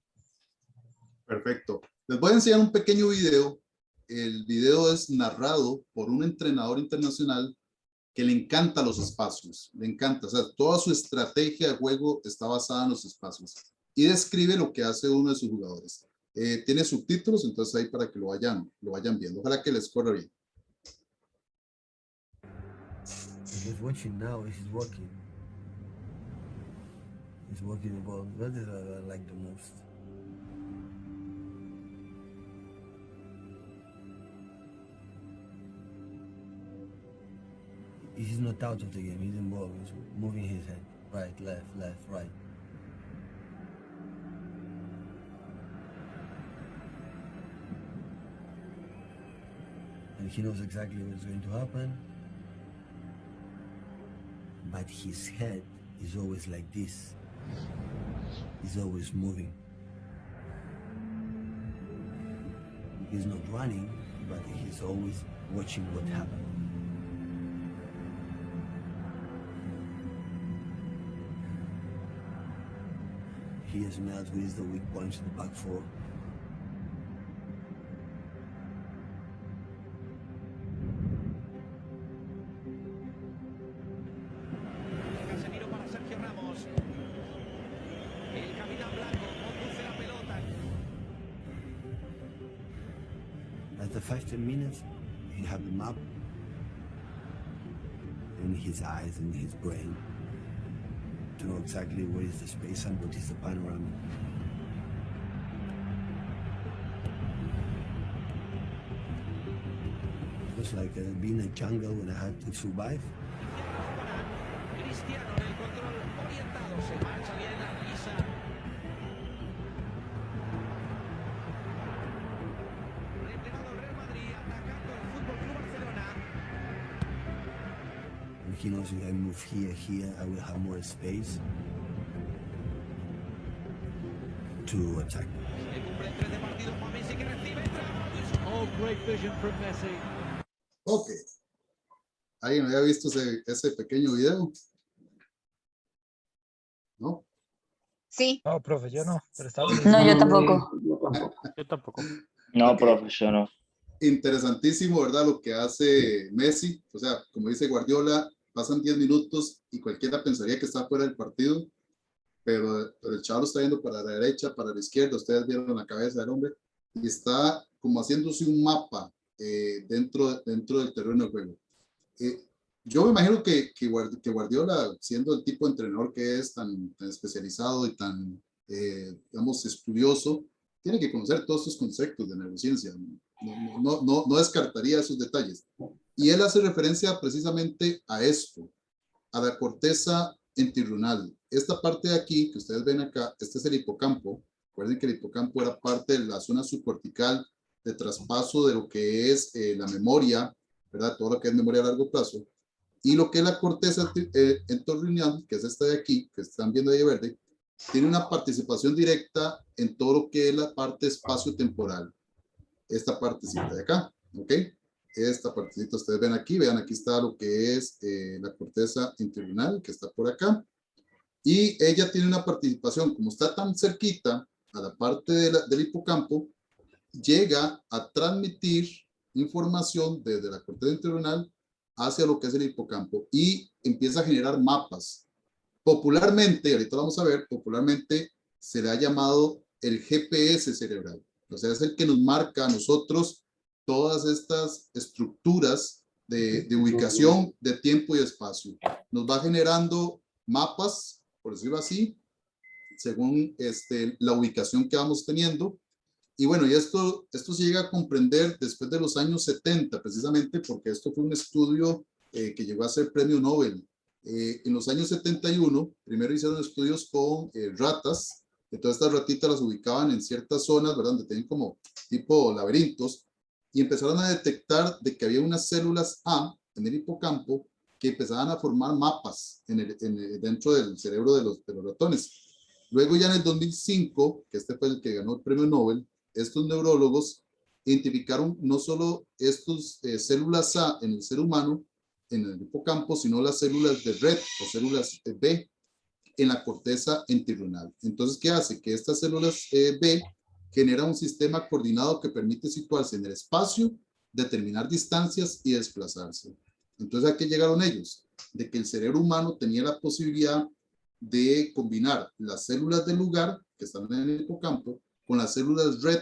Perfecto. Les voy a enseñar un pequeño video. El video es narrado por un entrenador internacional que le encanta los espacios, le encanta, o sea, toda su estrategia de juego está basada en los espacios y describe lo que hace uno de sus jugadores. Tiene subtítulos, entonces ahí para que lo vayan viendo. Ojalá que les corra bien. He's watching now, he's walking. He's walking the ball. That is what I like the most. He's not out of the game, he's involved. He's moving his head. Right, left, left, right. And he knows exactly what's going to happen. But his head is always like this. He's always moving. He's not running, but he's always watching what happens. He has knows what is the weak points in the back four. Casemiro para Sergio Ramos. El capitán blanco conduce la pelota. After 15 minutes, he have the map in his eyes and his brain to know exactly where is the space and what is the panorama. It was like being a jungle when I had to survive. Cristiano en el control orientado. Se marcha bien la risa. Replegado el Real Madrid atacando el Fútbol Club Barcelona. And he knows if I move here, I will have more space to attack. Se cumple el 3 de partido. Juan Messi que recibe. Oh, great vision from Messi. Ok. ¿Alguien había visto ese pequeño video? ¿No? Sí. No, profe, yo no, pero está bien. No, yo tampoco. Yo tampoco. No, Ok. profe, yo no. Interesantísimo, ¿verdad? Lo que hace Messi. O sea, como dice Guardiola, pasan 10 minutos y cualquiera pensaría que está fuera del partido, pero el chavo está yendo para la derecha, para la izquierda. Ustedes vieron la cabeza del hombre y está como haciéndose un mapa dentro del terreno de juego. Yo me imagino que Guardiola, siendo el tipo de entrenador que es tan especializado y tan, digamos, estudioso, tiene que conocer todos estos conceptos de neurociencia. No descartaría esos detalles. Y él hace referencia precisamente a esto, a la corteza entorrinal. Esta parte de aquí, que ustedes ven acá, este es el hipocampo. Recuerden que el hipocampo era parte de la zona subcortical de traspaso de lo que es la memoria, ¿verdad? Todo lo que es memoria a largo plazo. Y lo que es la corteza entorrinal, que es esta de aquí, que están viendo ahí verde, tiene una participación directa en todo lo que es la parte espacio-temporal. Esta partecita de acá, ¿ok? Esta partecita ustedes ven aquí, vean, aquí está lo que es la corteza entorrinal, que está por acá. Y ella tiene una participación, como está tan cerquita a la parte del hipocampo, llega a transmitir información desde la corteza entorrinal hacia lo que es el hipocampo y empieza a generar mapas. Popularmente, ahorita vamos a ver, popularmente se le ha llamado el GPS cerebral. O sea, es el que nos marca a nosotros todas estas estructuras de ubicación, de tiempo y espacio. Nos va generando mapas, por decirlo así, según la ubicación que vamos teniendo. Y bueno, y esto se llega a comprender después de los años 70, precisamente porque esto fue un estudio que llegó a ser premio Nobel. En los años 71, primero hicieron estudios con ratas. Entonces estas ratitas las ubicaban en ciertas zonas, ¿verdad? Donde tienen como tipo laberintos. Y empezaron a detectar de que había unas células A en el hipocampo que empezaban a formar mapas dentro del cerebro de los ratones. Luego ya en el 2005, que este fue el que ganó el premio Nobel, estos neurólogos identificaron no solo estas células A en el ser humano, en el hipocampo, sino las células de red o células B en la corteza entorrenal. Entonces, ¿qué hace? Que estas células B generan un sistema coordinado que permite situarse en el espacio, determinar distancias y desplazarse. Entonces, ¿a qué llegaron ellos? De que el cerebro humano tenía la posibilidad de combinar las células del lugar, que están en el hipocampo, con las células red,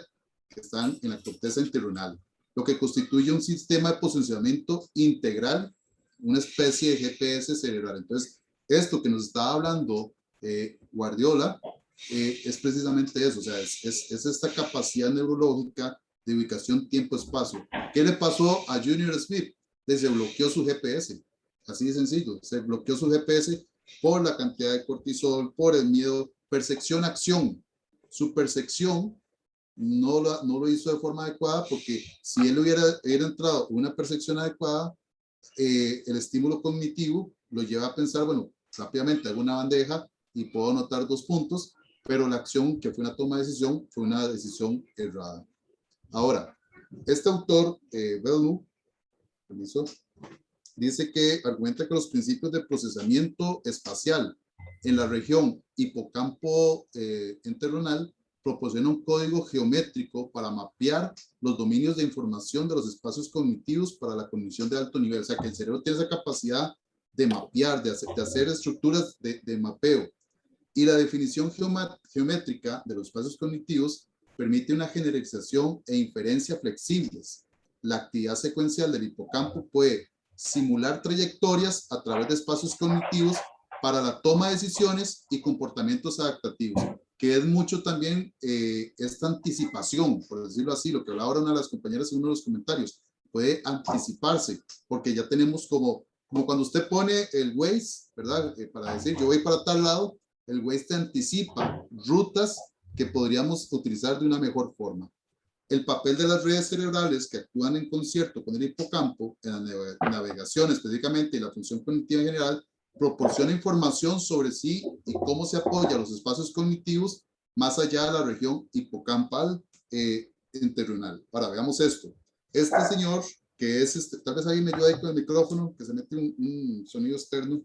que están en la corteza entorrenal, lo que constituye un sistema de posicionamiento integral, una especie de GPS cerebral. Entonces, esto que nos estaba hablando Guardiola es precisamente eso, o sea, es esta capacidad neurológica de ubicación tiempo-espacio. ¿Qué le pasó a Junior Smith? Se bloqueó su GPS, así de sencillo, se bloqueó su GPS por la cantidad de cortisol, por el miedo, percepción, acción. Su percepción no lo hizo de forma adecuada, porque si él hubiera entrado en una percepción adecuada, el estímulo cognitivo lo lleva a pensar, bueno, rápidamente hago una bandeja y puedo anotar 2 puntos, pero la acción, que fue una toma de decisión, fue una decisión errada. Ahora, este autor, Belnu, dice que argumenta que los principios de procesamiento espacial en la región hipocampo entorrenal proporciona un código geométrico para mapear los dominios de información de los espacios cognitivos para la cognición de alto nivel. O sea, que el cerebro tiene esa capacidad de mapear, de hacer estructuras de mapeo. Y la definición geométrica de los espacios cognitivos permite una generalización e inferencia flexibles. La actividad secuencial del hipocampo puede simular trayectorias a través de espacios cognitivos para la toma de decisiones y comportamientos adaptativos, que es mucho también esta anticipación, por decirlo así, lo que hablaba ahora una de las compañeras en uno de los comentarios, puede anticiparse, porque ya tenemos como cuando usted pone el Waze, ¿verdad? Para decir, yo voy para tal lado, el Waze te anticipa rutas que podríamos utilizar de una mejor forma. El papel de las redes cerebrales que actúan en concierto con el hipocampo en la navegación específicamente y la función cognitiva en general, proporciona información sobre sí y cómo se apoya los espacios cognitivos más allá de la región hipocampal entorrenal. Ahora, veamos esto. Este señor, que es, tal vez alguien me ayude ahí con el micrófono, que se mete un sonido externo.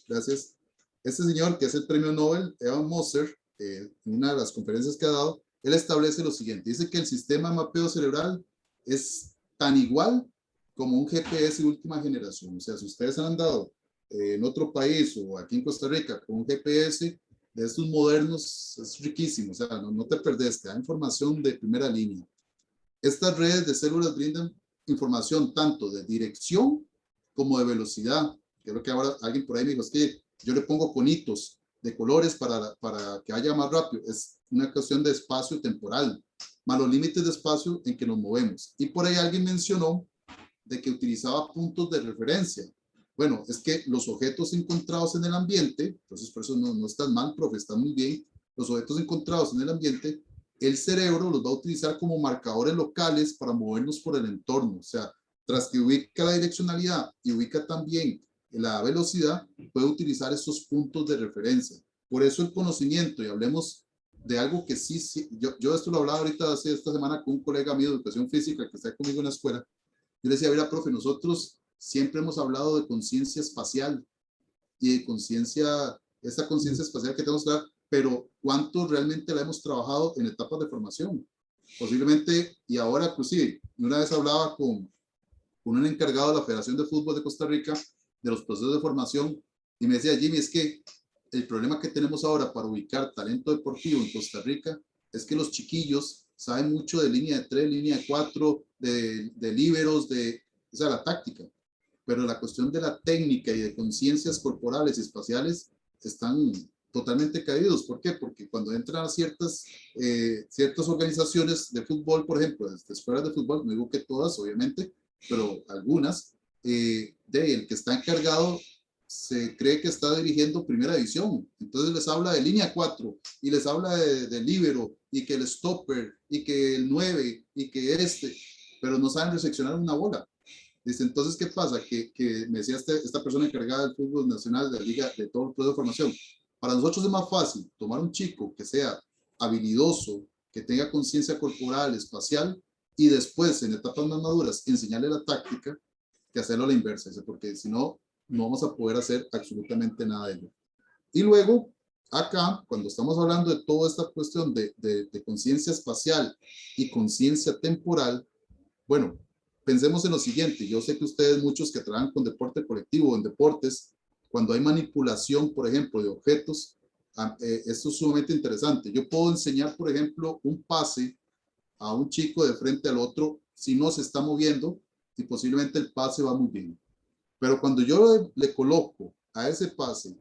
Gracias. Este señor, que es el premio Nobel, Evan Moser, en una de las conferencias que ha dado, él establece lo siguiente. Dice que el sistema de mapeo cerebral es tan igual como un GPS de última generación. O sea, si ustedes han andado en otro país o aquí en Costa Rica con un GPS de estos modernos, es riquísimo. O sea, no te perdés, te da información de primera línea. Estas redes de células brindan información tanto de dirección como de velocidad. Que es lo que ahora alguien por ahí me dijo, es que yo le pongo conitos de colores para que haya más rápido. Es una cuestión de espacio temporal, más los límites de espacio en que nos movemos. Y por ahí alguien mencionó de que utilizaba puntos de referencia. Bueno, es que los objetos encontrados en el ambiente, entonces por eso no están mal, profe, está muy bien. Los objetos encontrados en el ambiente, el cerebro los va a utilizar como marcadores locales para movernos por el entorno. O sea, tras que ubica la direccionalidad y ubica también la velocidad, puede utilizar esos puntos de referencia. Por eso el conocimiento, y hablemos de algo que sí yo esto lo hablaba ahorita esta semana con un colega mío de educación física que está conmigo en la escuela. Yo le decía, mira, profe, nosotros siempre hemos hablado de conciencia espacial y de conciencia, esa conciencia espacial que tenemos que dar, pero ¿cuánto realmente la hemos trabajado en etapas de formación? Posiblemente, y ahora, pues sí, una vez hablaba con un encargado de la Federación de Fútbol de Costa Rica, de los procesos de formación, y me decía, Jimmy, es que el problema que tenemos ahora para ubicar talento deportivo en Costa Rica es que los chiquillos saben mucho de línea de 3, línea de 4, de líberos, o sea, la táctica, pero la cuestión de la técnica y de conciencias corporales y espaciales están totalmente caídos. ¿Por qué? Porque cuando entran a ciertas organizaciones de fútbol, por ejemplo, de escuelas de fútbol, no digo que todas, obviamente, pero algunas, el que está encargado se cree que está dirigiendo primera división, entonces les habla de línea 4 y les habla de líbero y que el stopper y que el 9 y que pero no saben reseccionar una bola. Dice, entonces, ¿qué pasa? Que me decía esta persona encargada del fútbol nacional, de la liga, de todo el proceso de formación, para nosotros es más fácil tomar un chico que sea habilidoso, que tenga conciencia corporal, espacial, y después en etapas más maduras enseñarle la táctica que hacerlo a la inversa, porque si no, no vamos a poder hacer absolutamente nada de ello. Y luego, acá, cuando estamos hablando de toda esta cuestión de conciencia espacial y conciencia temporal, bueno, pensemos en lo siguiente. Yo sé que ustedes, muchos que trabajan con deporte colectivo o en deportes, cuando hay manipulación, por ejemplo, de objetos, esto es sumamente interesante. Yo puedo enseñar, por ejemplo, un pase a un chico de frente al otro si no se está moviendo y posiblemente el pase va muy bien. Pero cuando yo le coloco a ese pase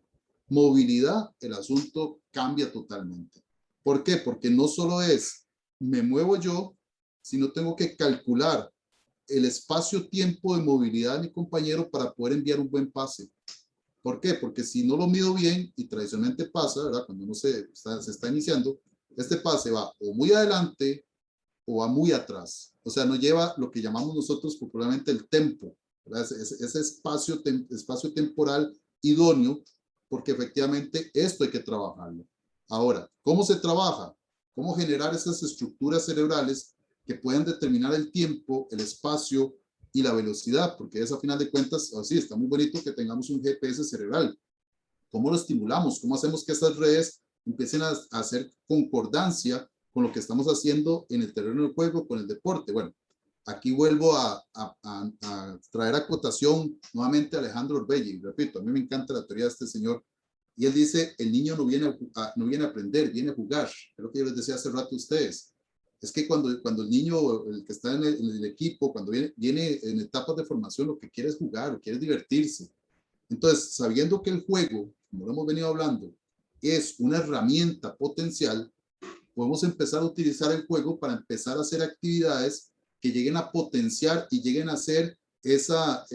movilidad, el asunto cambia totalmente. ¿Por qué? Porque no solo es me muevo yo, sino tengo que calcular el espacio-tiempo de movilidad de mi compañero para poder enviar un buen pase. ¿Por qué? Porque si no lo mido bien, y tradicionalmente pasa, ¿verdad? Cuando uno se está iniciando, este pase va o muy adelante o va muy atrás. O sea, no lleva lo que llamamos nosotros popularmente el tempo, ¿verdad? Ese espacio temporal idóneo, porque efectivamente esto hay que trabajarlo. Ahora, ¿cómo se trabaja? ¿Cómo generar esas estructuras cerebrales que puedan determinar el tiempo, el espacio y la velocidad? Porque eso a final de cuentas, así está muy bonito que tengamos un GPS cerebral. ¿Cómo lo estimulamos? ¿Cómo hacemos que esas redes empiecen a hacer concordancia con lo que estamos haciendo en el terreno del juego, con el deporte? Bueno, aquí vuelvo a traer a cotación nuevamente a Alejandro Orbelli. Repito, a mí me encanta la teoría de este señor. Y él dice, el niño no viene a aprender, viene a jugar. Es lo que yo les decía hace rato a ustedes. Es que cuando el niño, el que está en el equipo, cuando viene en etapas de formación, lo que quiere es jugar, quiere divertirse. Entonces, sabiendo que el juego, como lo hemos venido hablando, es una herramienta potencial, podemos empezar a utilizar el juego para empezar a hacer actividades que lleguen a potenciar y lleguen a hacer esas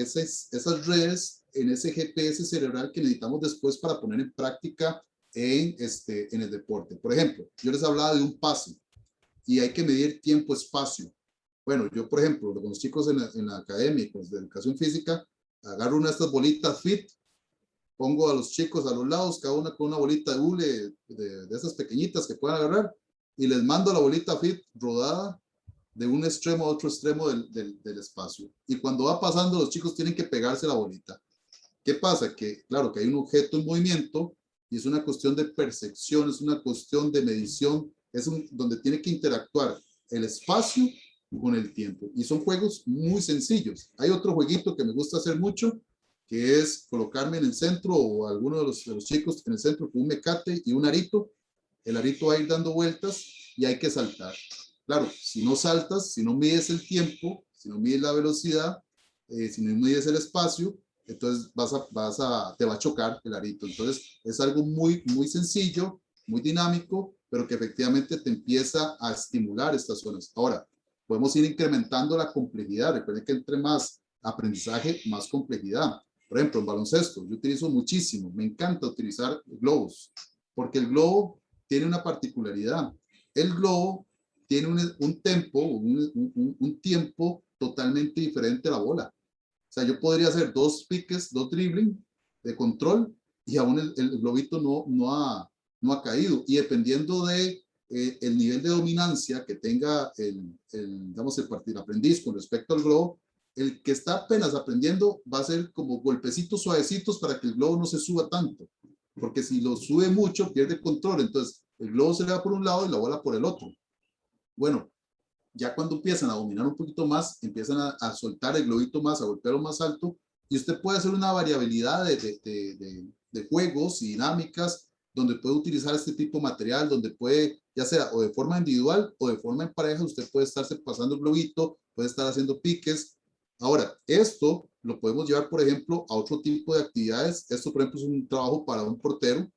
redes en ese GPS cerebral que necesitamos después para poner en práctica en el deporte. Por ejemplo, yo les hablaba de un pase y hay que medir tiempo-espacio. Bueno, yo, por ejemplo, con los chicos en la academia, con de educación física, agarro una de estas bolitas fit, pongo a los chicos a los lados, cada una con una bolita de hule de esas pequeñitas que puedan agarrar, y les mando la bolita fit rodada de un extremo a otro extremo del espacio. Y cuando va pasando, los chicos tienen que pegarse la bolita. ¿Qué pasa? Que, claro, que hay un objeto en movimiento y es una cuestión de percepción, es una cuestión de medición, donde tiene que interactuar el espacio con el tiempo. Y son juegos muy sencillos. Hay otro jueguito que me gusta hacer mucho, que es colocarme en el centro o alguno de los chicos en el centro con un mecate y un arito. El arito va a ir dando vueltas y hay que saltar. Claro, si no saltas, si no mides el tiempo, si no mides la velocidad, si no mides el espacio, entonces te va a chocar el arito. Entonces es algo muy, muy sencillo, muy dinámico, pero que efectivamente te empieza a estimular estas zonas. Ahora, podemos ir incrementando la complejidad. Recuerden que entre más aprendizaje, más complejidad. Por ejemplo, en baloncesto, yo utilizo muchísimo, me encanta utilizar globos, porque el globo tiene una particularidad. El globo tiene un tiempo totalmente diferente a la bola. O sea, yo podría hacer 2 piques, 2 dribbling de control y aún el globito no ha caído. Y dependiendo de el nivel de dominancia que tenga el aprendiz con respecto al globo, el que está apenas aprendiendo va a ser como golpecitos suavecitos para que el globo no se suba tanto. Porque si lo sube mucho, pierde control. Entonces, el globo se le va por un lado y la bola por el otro. Bueno, ya cuando empiezan a dominar un poquito más, empiezan a soltar el globito más, a golpearlo más alto, y usted puede hacer una variabilidad de juegos y dinámicas donde puede utilizar este tipo de material, donde puede, ya sea o de forma individual o de forma en pareja, usted puede estarse pasando el globito, puede estar haciendo piques. Ahora, esto lo podemos llevar, por ejemplo, a otro tipo de actividades. Esto, por ejemplo, es un trabajo para un portero.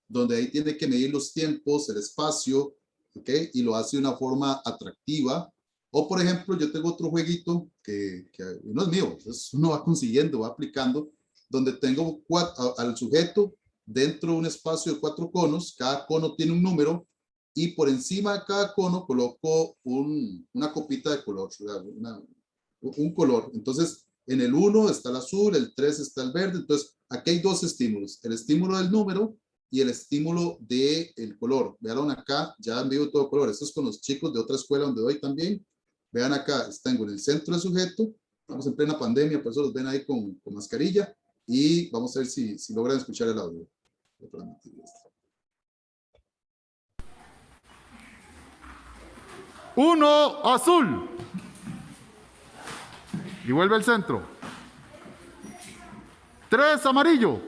Donde ahí tiene que medir los tiempos, el espacio, ¿ok? Y lo hace de una forma atractiva. O, por ejemplo, yo tengo otro jueguito que no es mío, uno va consiguiendo, va aplicando, donde tengo al sujeto dentro de un espacio de 4 conos, cada cono tiene un número, y por encima de cada cono coloco una copita de color, un color. Entonces, En el 1 está el azul, el 3 está el verde. Entonces, aquí hay dos estímulos. El estímulo del número y el estímulo del color. Vean acá, ya han visto todo color. Esto es con los chicos de otra escuela donde doy también. Vean acá, tengo en el centro del sujeto. Estamos en plena pandemia, por eso los ven ahí con mascarilla. Y vamos a ver si logran escuchar el audio. 1 azul. Y vuelve al centro. 3 amarillo.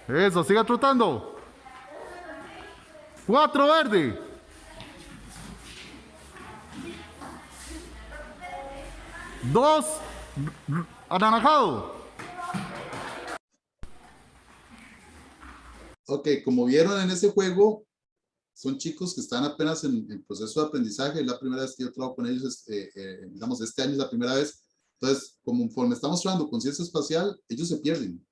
Eso, siga trotando. 4 verde. 2 anaranjado. Ok, como vieron en ese juego, son chicos que están apenas en proceso de aprendizaje. Es la primera vez que yo trabajo con ellos, digamos, este año es la primera vez. Entonces, conforme estamos trabajando con ciencia espacial, ellos se pierden,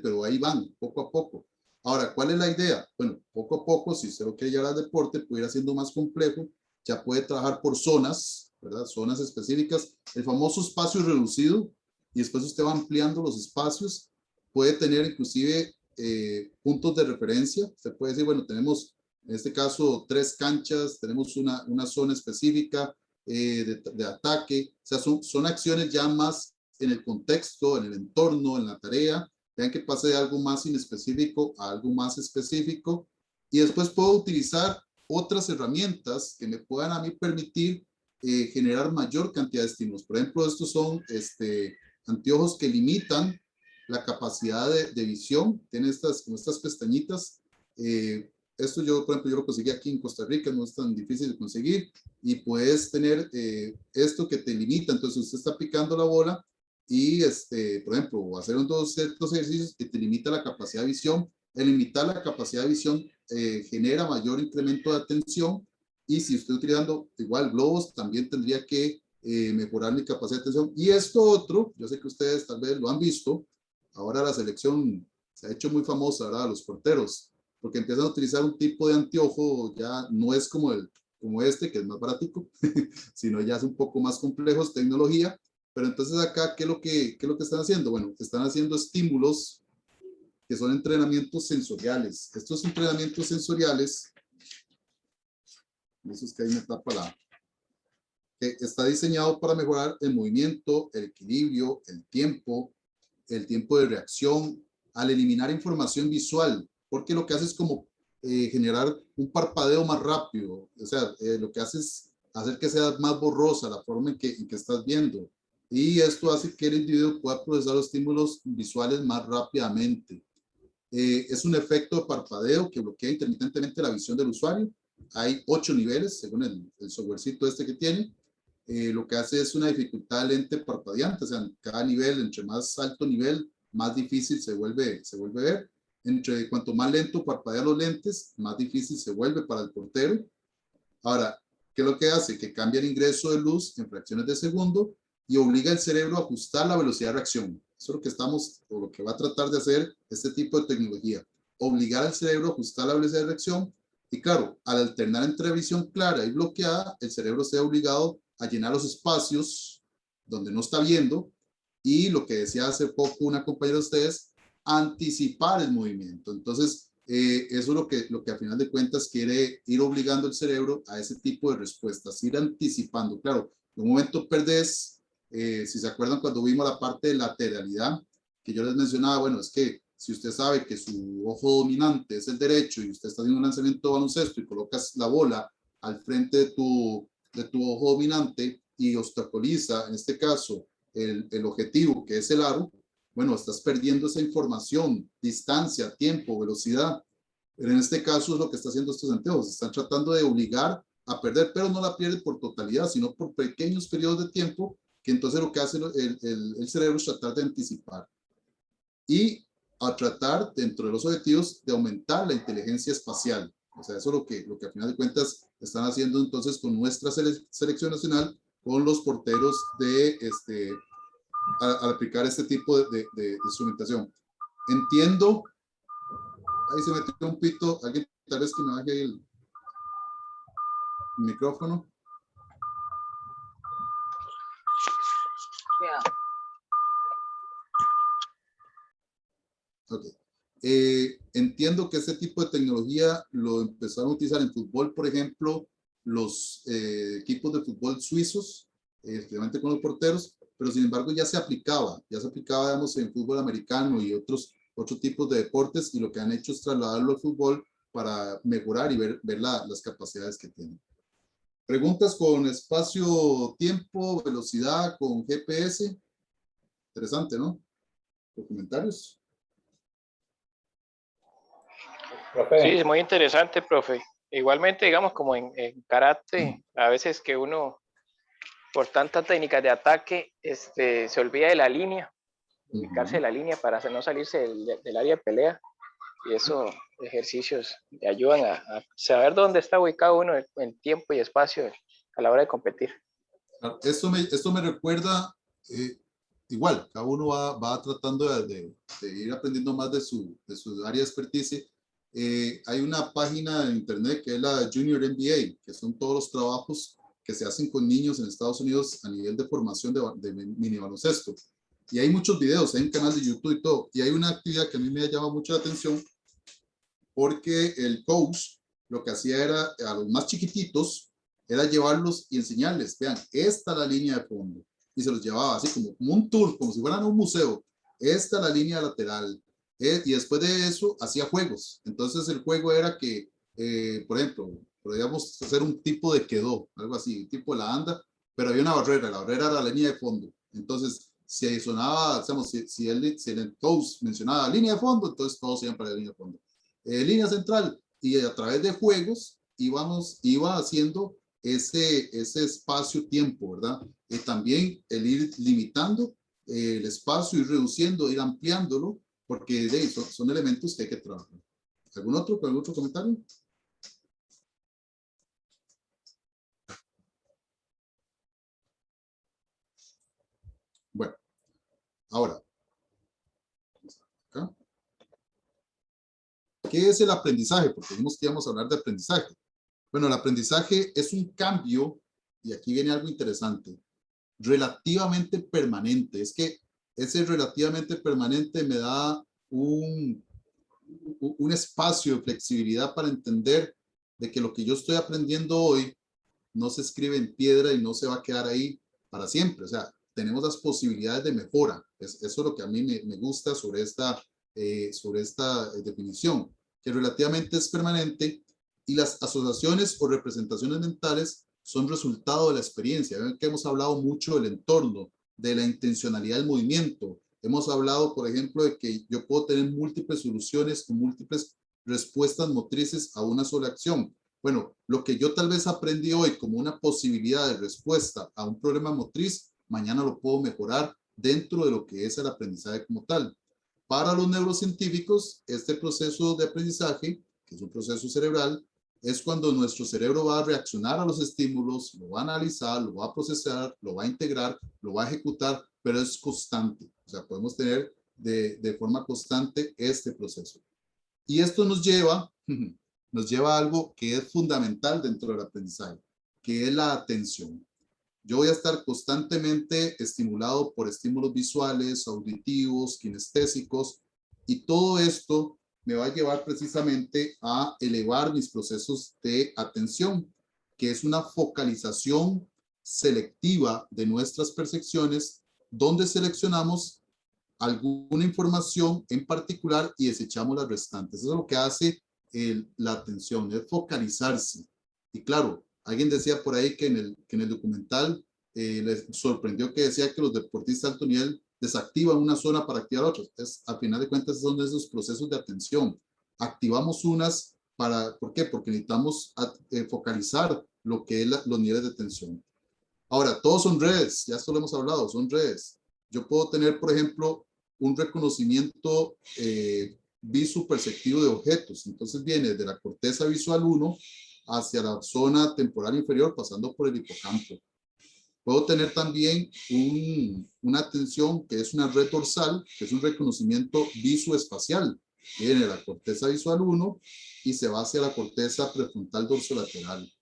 pero ahí van, poco a poco. Ahora, ¿cuál es la idea? Bueno, poco a poco, si usted lo quiere llevar al deporte, puede ir haciendo más complejo, ya puede trabajar por zonas, ¿verdad? Zonas específicas, el famoso espacio reducido, y después usted va ampliando los espacios, puede tener inclusive puntos de referencia. Usted puede decir, bueno, tenemos en este caso 3 canchas, tenemos una zona específica de ataque. O sea, son acciones ya más en el contexto, en el entorno, en la tarea. Vean que pase de algo más inespecífico a algo más específico. Y después puedo utilizar otras herramientas que me puedan a mí permitir generar mayor cantidad de estímulos. Por ejemplo, estos son anteojos que limitan la capacidad de visión. Tiene como estas pestañitas. Esto yo, por ejemplo, yo lo conseguí aquí en Costa Rica, no es tan difícil de conseguir, y puedes tener esto que te limita. Entonces usted está picando la bola y, por ejemplo, hacer ciertos ejercicios que te limita la capacidad de visión. El limitar la capacidad de visión genera mayor incremento de atención, y si estoy utilizando igual globos, también tendría que mejorar mi capacidad de atención. Y esto otro, yo sé que ustedes tal vez lo han visto, ahora la selección se ha hecho muy famosa, ¿verdad? Los porteros, porque empiezan a utilizar un tipo de anteojo, ya no es como este, que es más barático, sino ya es un poco más complejo, es tecnología. Pero entonces acá, ¿qué es lo que están haciendo? Bueno, están haciendo estímulos que son entrenamientos sensoriales. Estos entrenamientos sensoriales, eso es que ahí me tapa que está diseñado para mejorar el movimiento, el equilibrio, el tiempo de reacción, al eliminar información visual, porque lo que hace es como generar un parpadeo más rápido. O sea, lo que hace es hacer que sea más borrosa la forma en que estás viendo. Y esto hace que el individuo pueda procesar los estímulos visuales más rápidamente. Es un efecto de parpadeo que bloquea intermitentemente la visión del usuario. Hay 8 niveles, según el softwarecito que tiene. Lo que hace es una dificultad de lente parpadeante. O sea, en cada nivel, entre más alto nivel, más difícil se vuelve ver. Cuanto más lento parpadean los lentes, más difícil se vuelve para el portero. Ahora, ¿qué es lo que hace? Que cambia el ingreso de luz en fracciones de segundo y obliga al cerebro a ajustar la velocidad de reacción. Eso es lo que lo que va a tratar de hacer este tipo de tecnología. Obligar al cerebro a ajustar la velocidad de reacción. Y claro, al alternar entre visión clara y bloqueada, el cerebro se ve obligado a llenar los espacios donde no está viendo, y lo que decía hace poco una compañera de ustedes, anticipar el movimiento. Entonces, eso es lo que a final de cuentas quiere ir obligando el cerebro a ese tipo de respuestas, ir anticipando. Claro, en un momento perdés, si se acuerdan cuando vimos la parte de lateralidad, que yo les mencionaba, bueno, es que si usted sabe que su ojo dominante es el derecho y usted está haciendo un lanzamiento de baloncesto y colocas la bola al frente de tu ojo dominante y obstaculiza, en este caso, el objetivo, que es el aro, bueno, estás perdiendo esa información, distancia, tiempo, velocidad. Pero en este caso es lo que está haciendo estos anteojos. Están tratando de obligar a perder, pero no la pierde por totalidad, sino por pequeños periodos de tiempo, que entonces lo que hace el cerebro es tratar de anticipar. Y a tratar, dentro de los objetivos, de aumentar la inteligencia espacial. O sea, eso es lo que a final de cuentas están haciendo entonces con nuestra selección nacional, con los porteros al aplicar este tipo de instrumentación. Entiendo, ahí se metió un pito, alguien tal vez que me baje ahí el micrófono. Ok. Entiendo que este tipo de tecnología lo empezaron a utilizar en fútbol, por ejemplo, los equipos de fútbol suizos, especialmente con los porteros, pero sin embargo ya se aplicaba, digamos, en fútbol americano y otros tipos de deportes, y lo que han hecho es trasladarlo al fútbol para mejorar y ver las capacidades que tienen. Preguntas con espacio, tiempo, velocidad, con GPS. Interesante, ¿no? ¿Comentarios? Sí, es muy interesante, profe. Igualmente, digamos, como en karate, a veces que uno, por tantas técnicas de ataque, se olvida de la línea, ubicarse de la línea para no salirse del área de pelea. Y esos ejercicios le ayudan a saber dónde está ubicado uno en tiempo y espacio a la hora de competir. Esto me recuerda, igual, cada uno va tratando de ir aprendiendo más de su área de expertise. Hay una página en internet que es la Junior NBA, que son todos los trabajos que se hacen con niños en Estados Unidos a nivel de formación de mini baloncesto. Y hay muchos videos, hay un canal de YouTube y todo. Y hay una actividad que a mí me llama mucho la atención, porque el coach lo que hacía era, a los más chiquititos, era llevarlos y enseñarles, vean, esta es la línea de fondo. Y se los llevaba así como un tour, como si fueran a un museo. Esta es la línea lateral. Y después de eso hacía juegos. Entonces el juego era que, por ejemplo, podríamos hacer un tipo de quedó, algo así, tipo de la anda, pero había una barrera, la barrera era la línea de fondo. Entonces, si sonaba, digamos, si el coach mencionaba línea de fondo, entonces todos iban para la línea de fondo. Línea central, y a través de juegos iba haciendo ese espacio-tiempo, ¿verdad? También el ir limitando el espacio, ir reduciendo, ir ampliándolo, porque son elementos que hay que trabajar. ¿Algún otro comentario? Bueno, ahora, acá. ¿Qué es el aprendizaje? Porque dijimos que íbamos a hablar de aprendizaje. Bueno, el aprendizaje es un cambio, y aquí viene algo interesante, relativamente permanente. Es que ese relativamente permanente me da un espacio de flexibilidad para entender de que lo que yo estoy aprendiendo hoy no se escribe en piedra y no se va a quedar ahí para siempre. O sea, tenemos las posibilidades de mejora. Eso es lo que a mí me gusta sobre esta definición, que relativamente es permanente, y las asociaciones o representaciones mentales son resultado de la experiencia. Ven que hemos hablado mucho del entorno, de la intencionalidad del movimiento. Hemos hablado, por ejemplo, de que yo puedo tener múltiples soluciones con múltiples respuestas motrices a una sola acción. Bueno, lo que yo tal vez aprendí hoy como una posibilidad de respuesta a un problema motriz, mañana lo puedo mejorar dentro de lo que es el aprendizaje como tal. Para los neurocientíficos, este proceso de aprendizaje, que es un proceso cerebral, es cuando nuestro cerebro va a reaccionar a los estímulos, lo va a analizar, lo va a procesar, lo va a integrar, lo va a ejecutar, pero es constante. O sea, podemos tener de forma constante este proceso. Y esto nos lleva a algo que es fundamental dentro del aprendizaje, que es la atención. Yo voy a estar constantemente estimulado por estímulos visuales, auditivos, kinestésicos, y todo esto me va a llevar precisamente a elevar mis procesos de atención, que es una focalización selectiva de nuestras percepciones, donde seleccionamos alguna información en particular y desechamos las restantes. Eso es lo que hace la atención, es focalizarse. Y claro, alguien decía por ahí que en el documental les sorprendió que decía que los deportistas de alto nivel desactivan una zona para activar otras. A final de cuentas son esos procesos de atención. Activamos unas ¿por qué? Porque necesitamos focalizar lo que es los niveles de atención. Ahora, todos son redes, ya esto lo hemos hablado, son redes. Yo puedo tener, por ejemplo, un reconocimiento visoperceptivo de objetos. Entonces viene de la corteza visual 1 hacia la zona temporal inferior, pasando por el hipocampo. Puedo tener también una atención que es una red dorsal, que es un reconocimiento visoespacial. Viene de la corteza visual 1 y se va hacia la corteza prefrontal dorsolateral.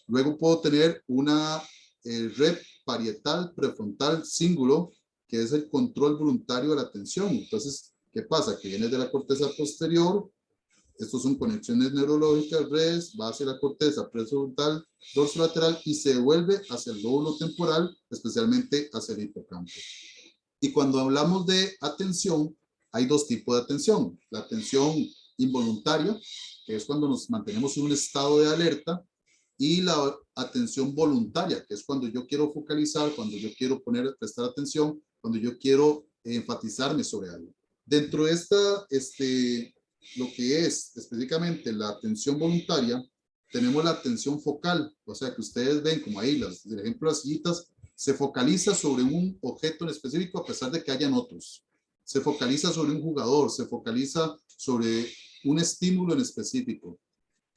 Luego puedo tener una red parietal prefrontal cíngulo, que es el control voluntario de la atención. Entonces, ¿qué pasa? Que viene de la corteza posterior. Estos son conexiones neurológicas, redes, va hacia la corteza prefrontal, dorsolateral y se devuelve hacia el lóbulo temporal, especialmente hacia el hipocampo. Y cuando hablamos de atención, hay dos tipos de atención. La atención involuntaria, que es cuando nos mantenemos en un estado de alerta, y la atención voluntaria, que es cuando yo quiero focalizar, cuando yo quiero prestar atención, cuando yo quiero enfatizarme sobre algo. Dentro de esta, lo que es específicamente la atención voluntaria, tenemos la atención focal, o sea que ustedes ven como ahí, el ejemplo de las sillitas, se focaliza sobre un objeto en específico a pesar de que hayan otros. Se focaliza sobre un jugador, se focaliza sobre un estímulo en específico.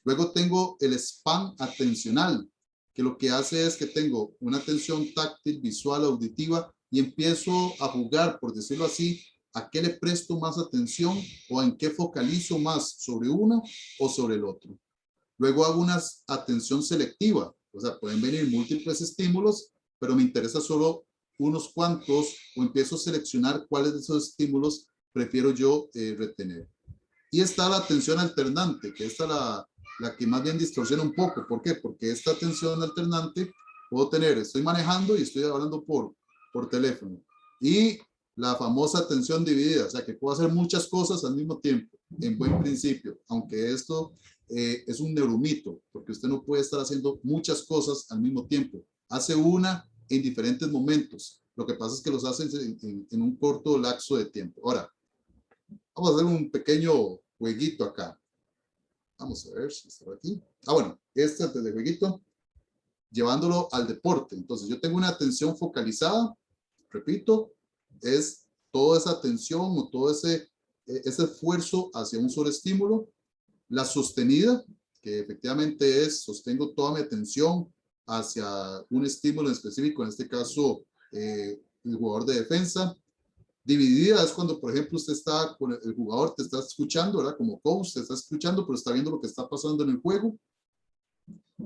Luego tengo el span atencional, que lo que hace es que tengo una atención táctil, visual, auditiva y empiezo a jugar, por decirlo así, a qué le presto más atención o en qué focalizo más sobre uno o sobre el otro. Luego hago una atención selectiva, o sea, pueden venir múltiples estímulos, pero me interesa solo unos cuantos o empiezo a seleccionar cuáles de esos estímulos prefiero yo retener. Y está la atención alternante, que esta la que más bien distorsiona un poco. ¿Por qué? Porque esta atención alternante puedo tener, estoy manejando y estoy hablando por teléfono. Y la famosa atención dividida, o sea que puedo hacer muchas cosas al mismo tiempo, en buen principio, aunque esto es un neuromito, porque usted no puede estar haciendo muchas cosas al mismo tiempo. Hace una en diferentes momentos. Lo que pasa es que los hacen en un corto lapso de tiempo. Ahora, vamos a hacer un pequeño jueguito acá. Vamos a ver si está aquí. Bueno, este es el jueguito, llevándolo al deporte. Entonces, yo tengo una atención focalizada, repito, es toda esa atención o todo ese esfuerzo hacia un solo estímulo. La sostenida, que efectivamente sostengo toda mi atención hacia un estímulo en específico, en este caso, el jugador de defensa. Dividida es cuando, por ejemplo, usted está con el jugador, te está escuchando, ¿verdad? Como coach, te está escuchando, pero está viendo lo que está pasando en el juego.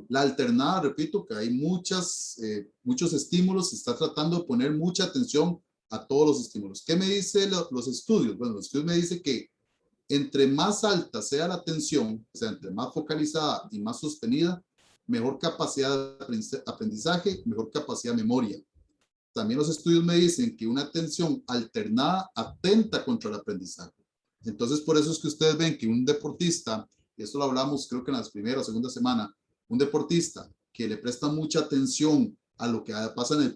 La alternada, repito, que hay muchos estímulos, se está tratando de poner mucha atención a todos los estímulos. ¿Qué me dicen los estudios? Bueno, los estudios me dicen que entre más alta sea la atención, o sea, entre más focalizada y más sostenida, mejor capacidad de aprendizaje, mejor capacidad de memoria. También los estudios me dicen que una atención alternada atenta contra el aprendizaje. Entonces, por eso es que ustedes ven que un deportista, y esto lo hablamos creo que en las primeras o segunda semana, un deportista que le presta mucha atención a lo que pasa en el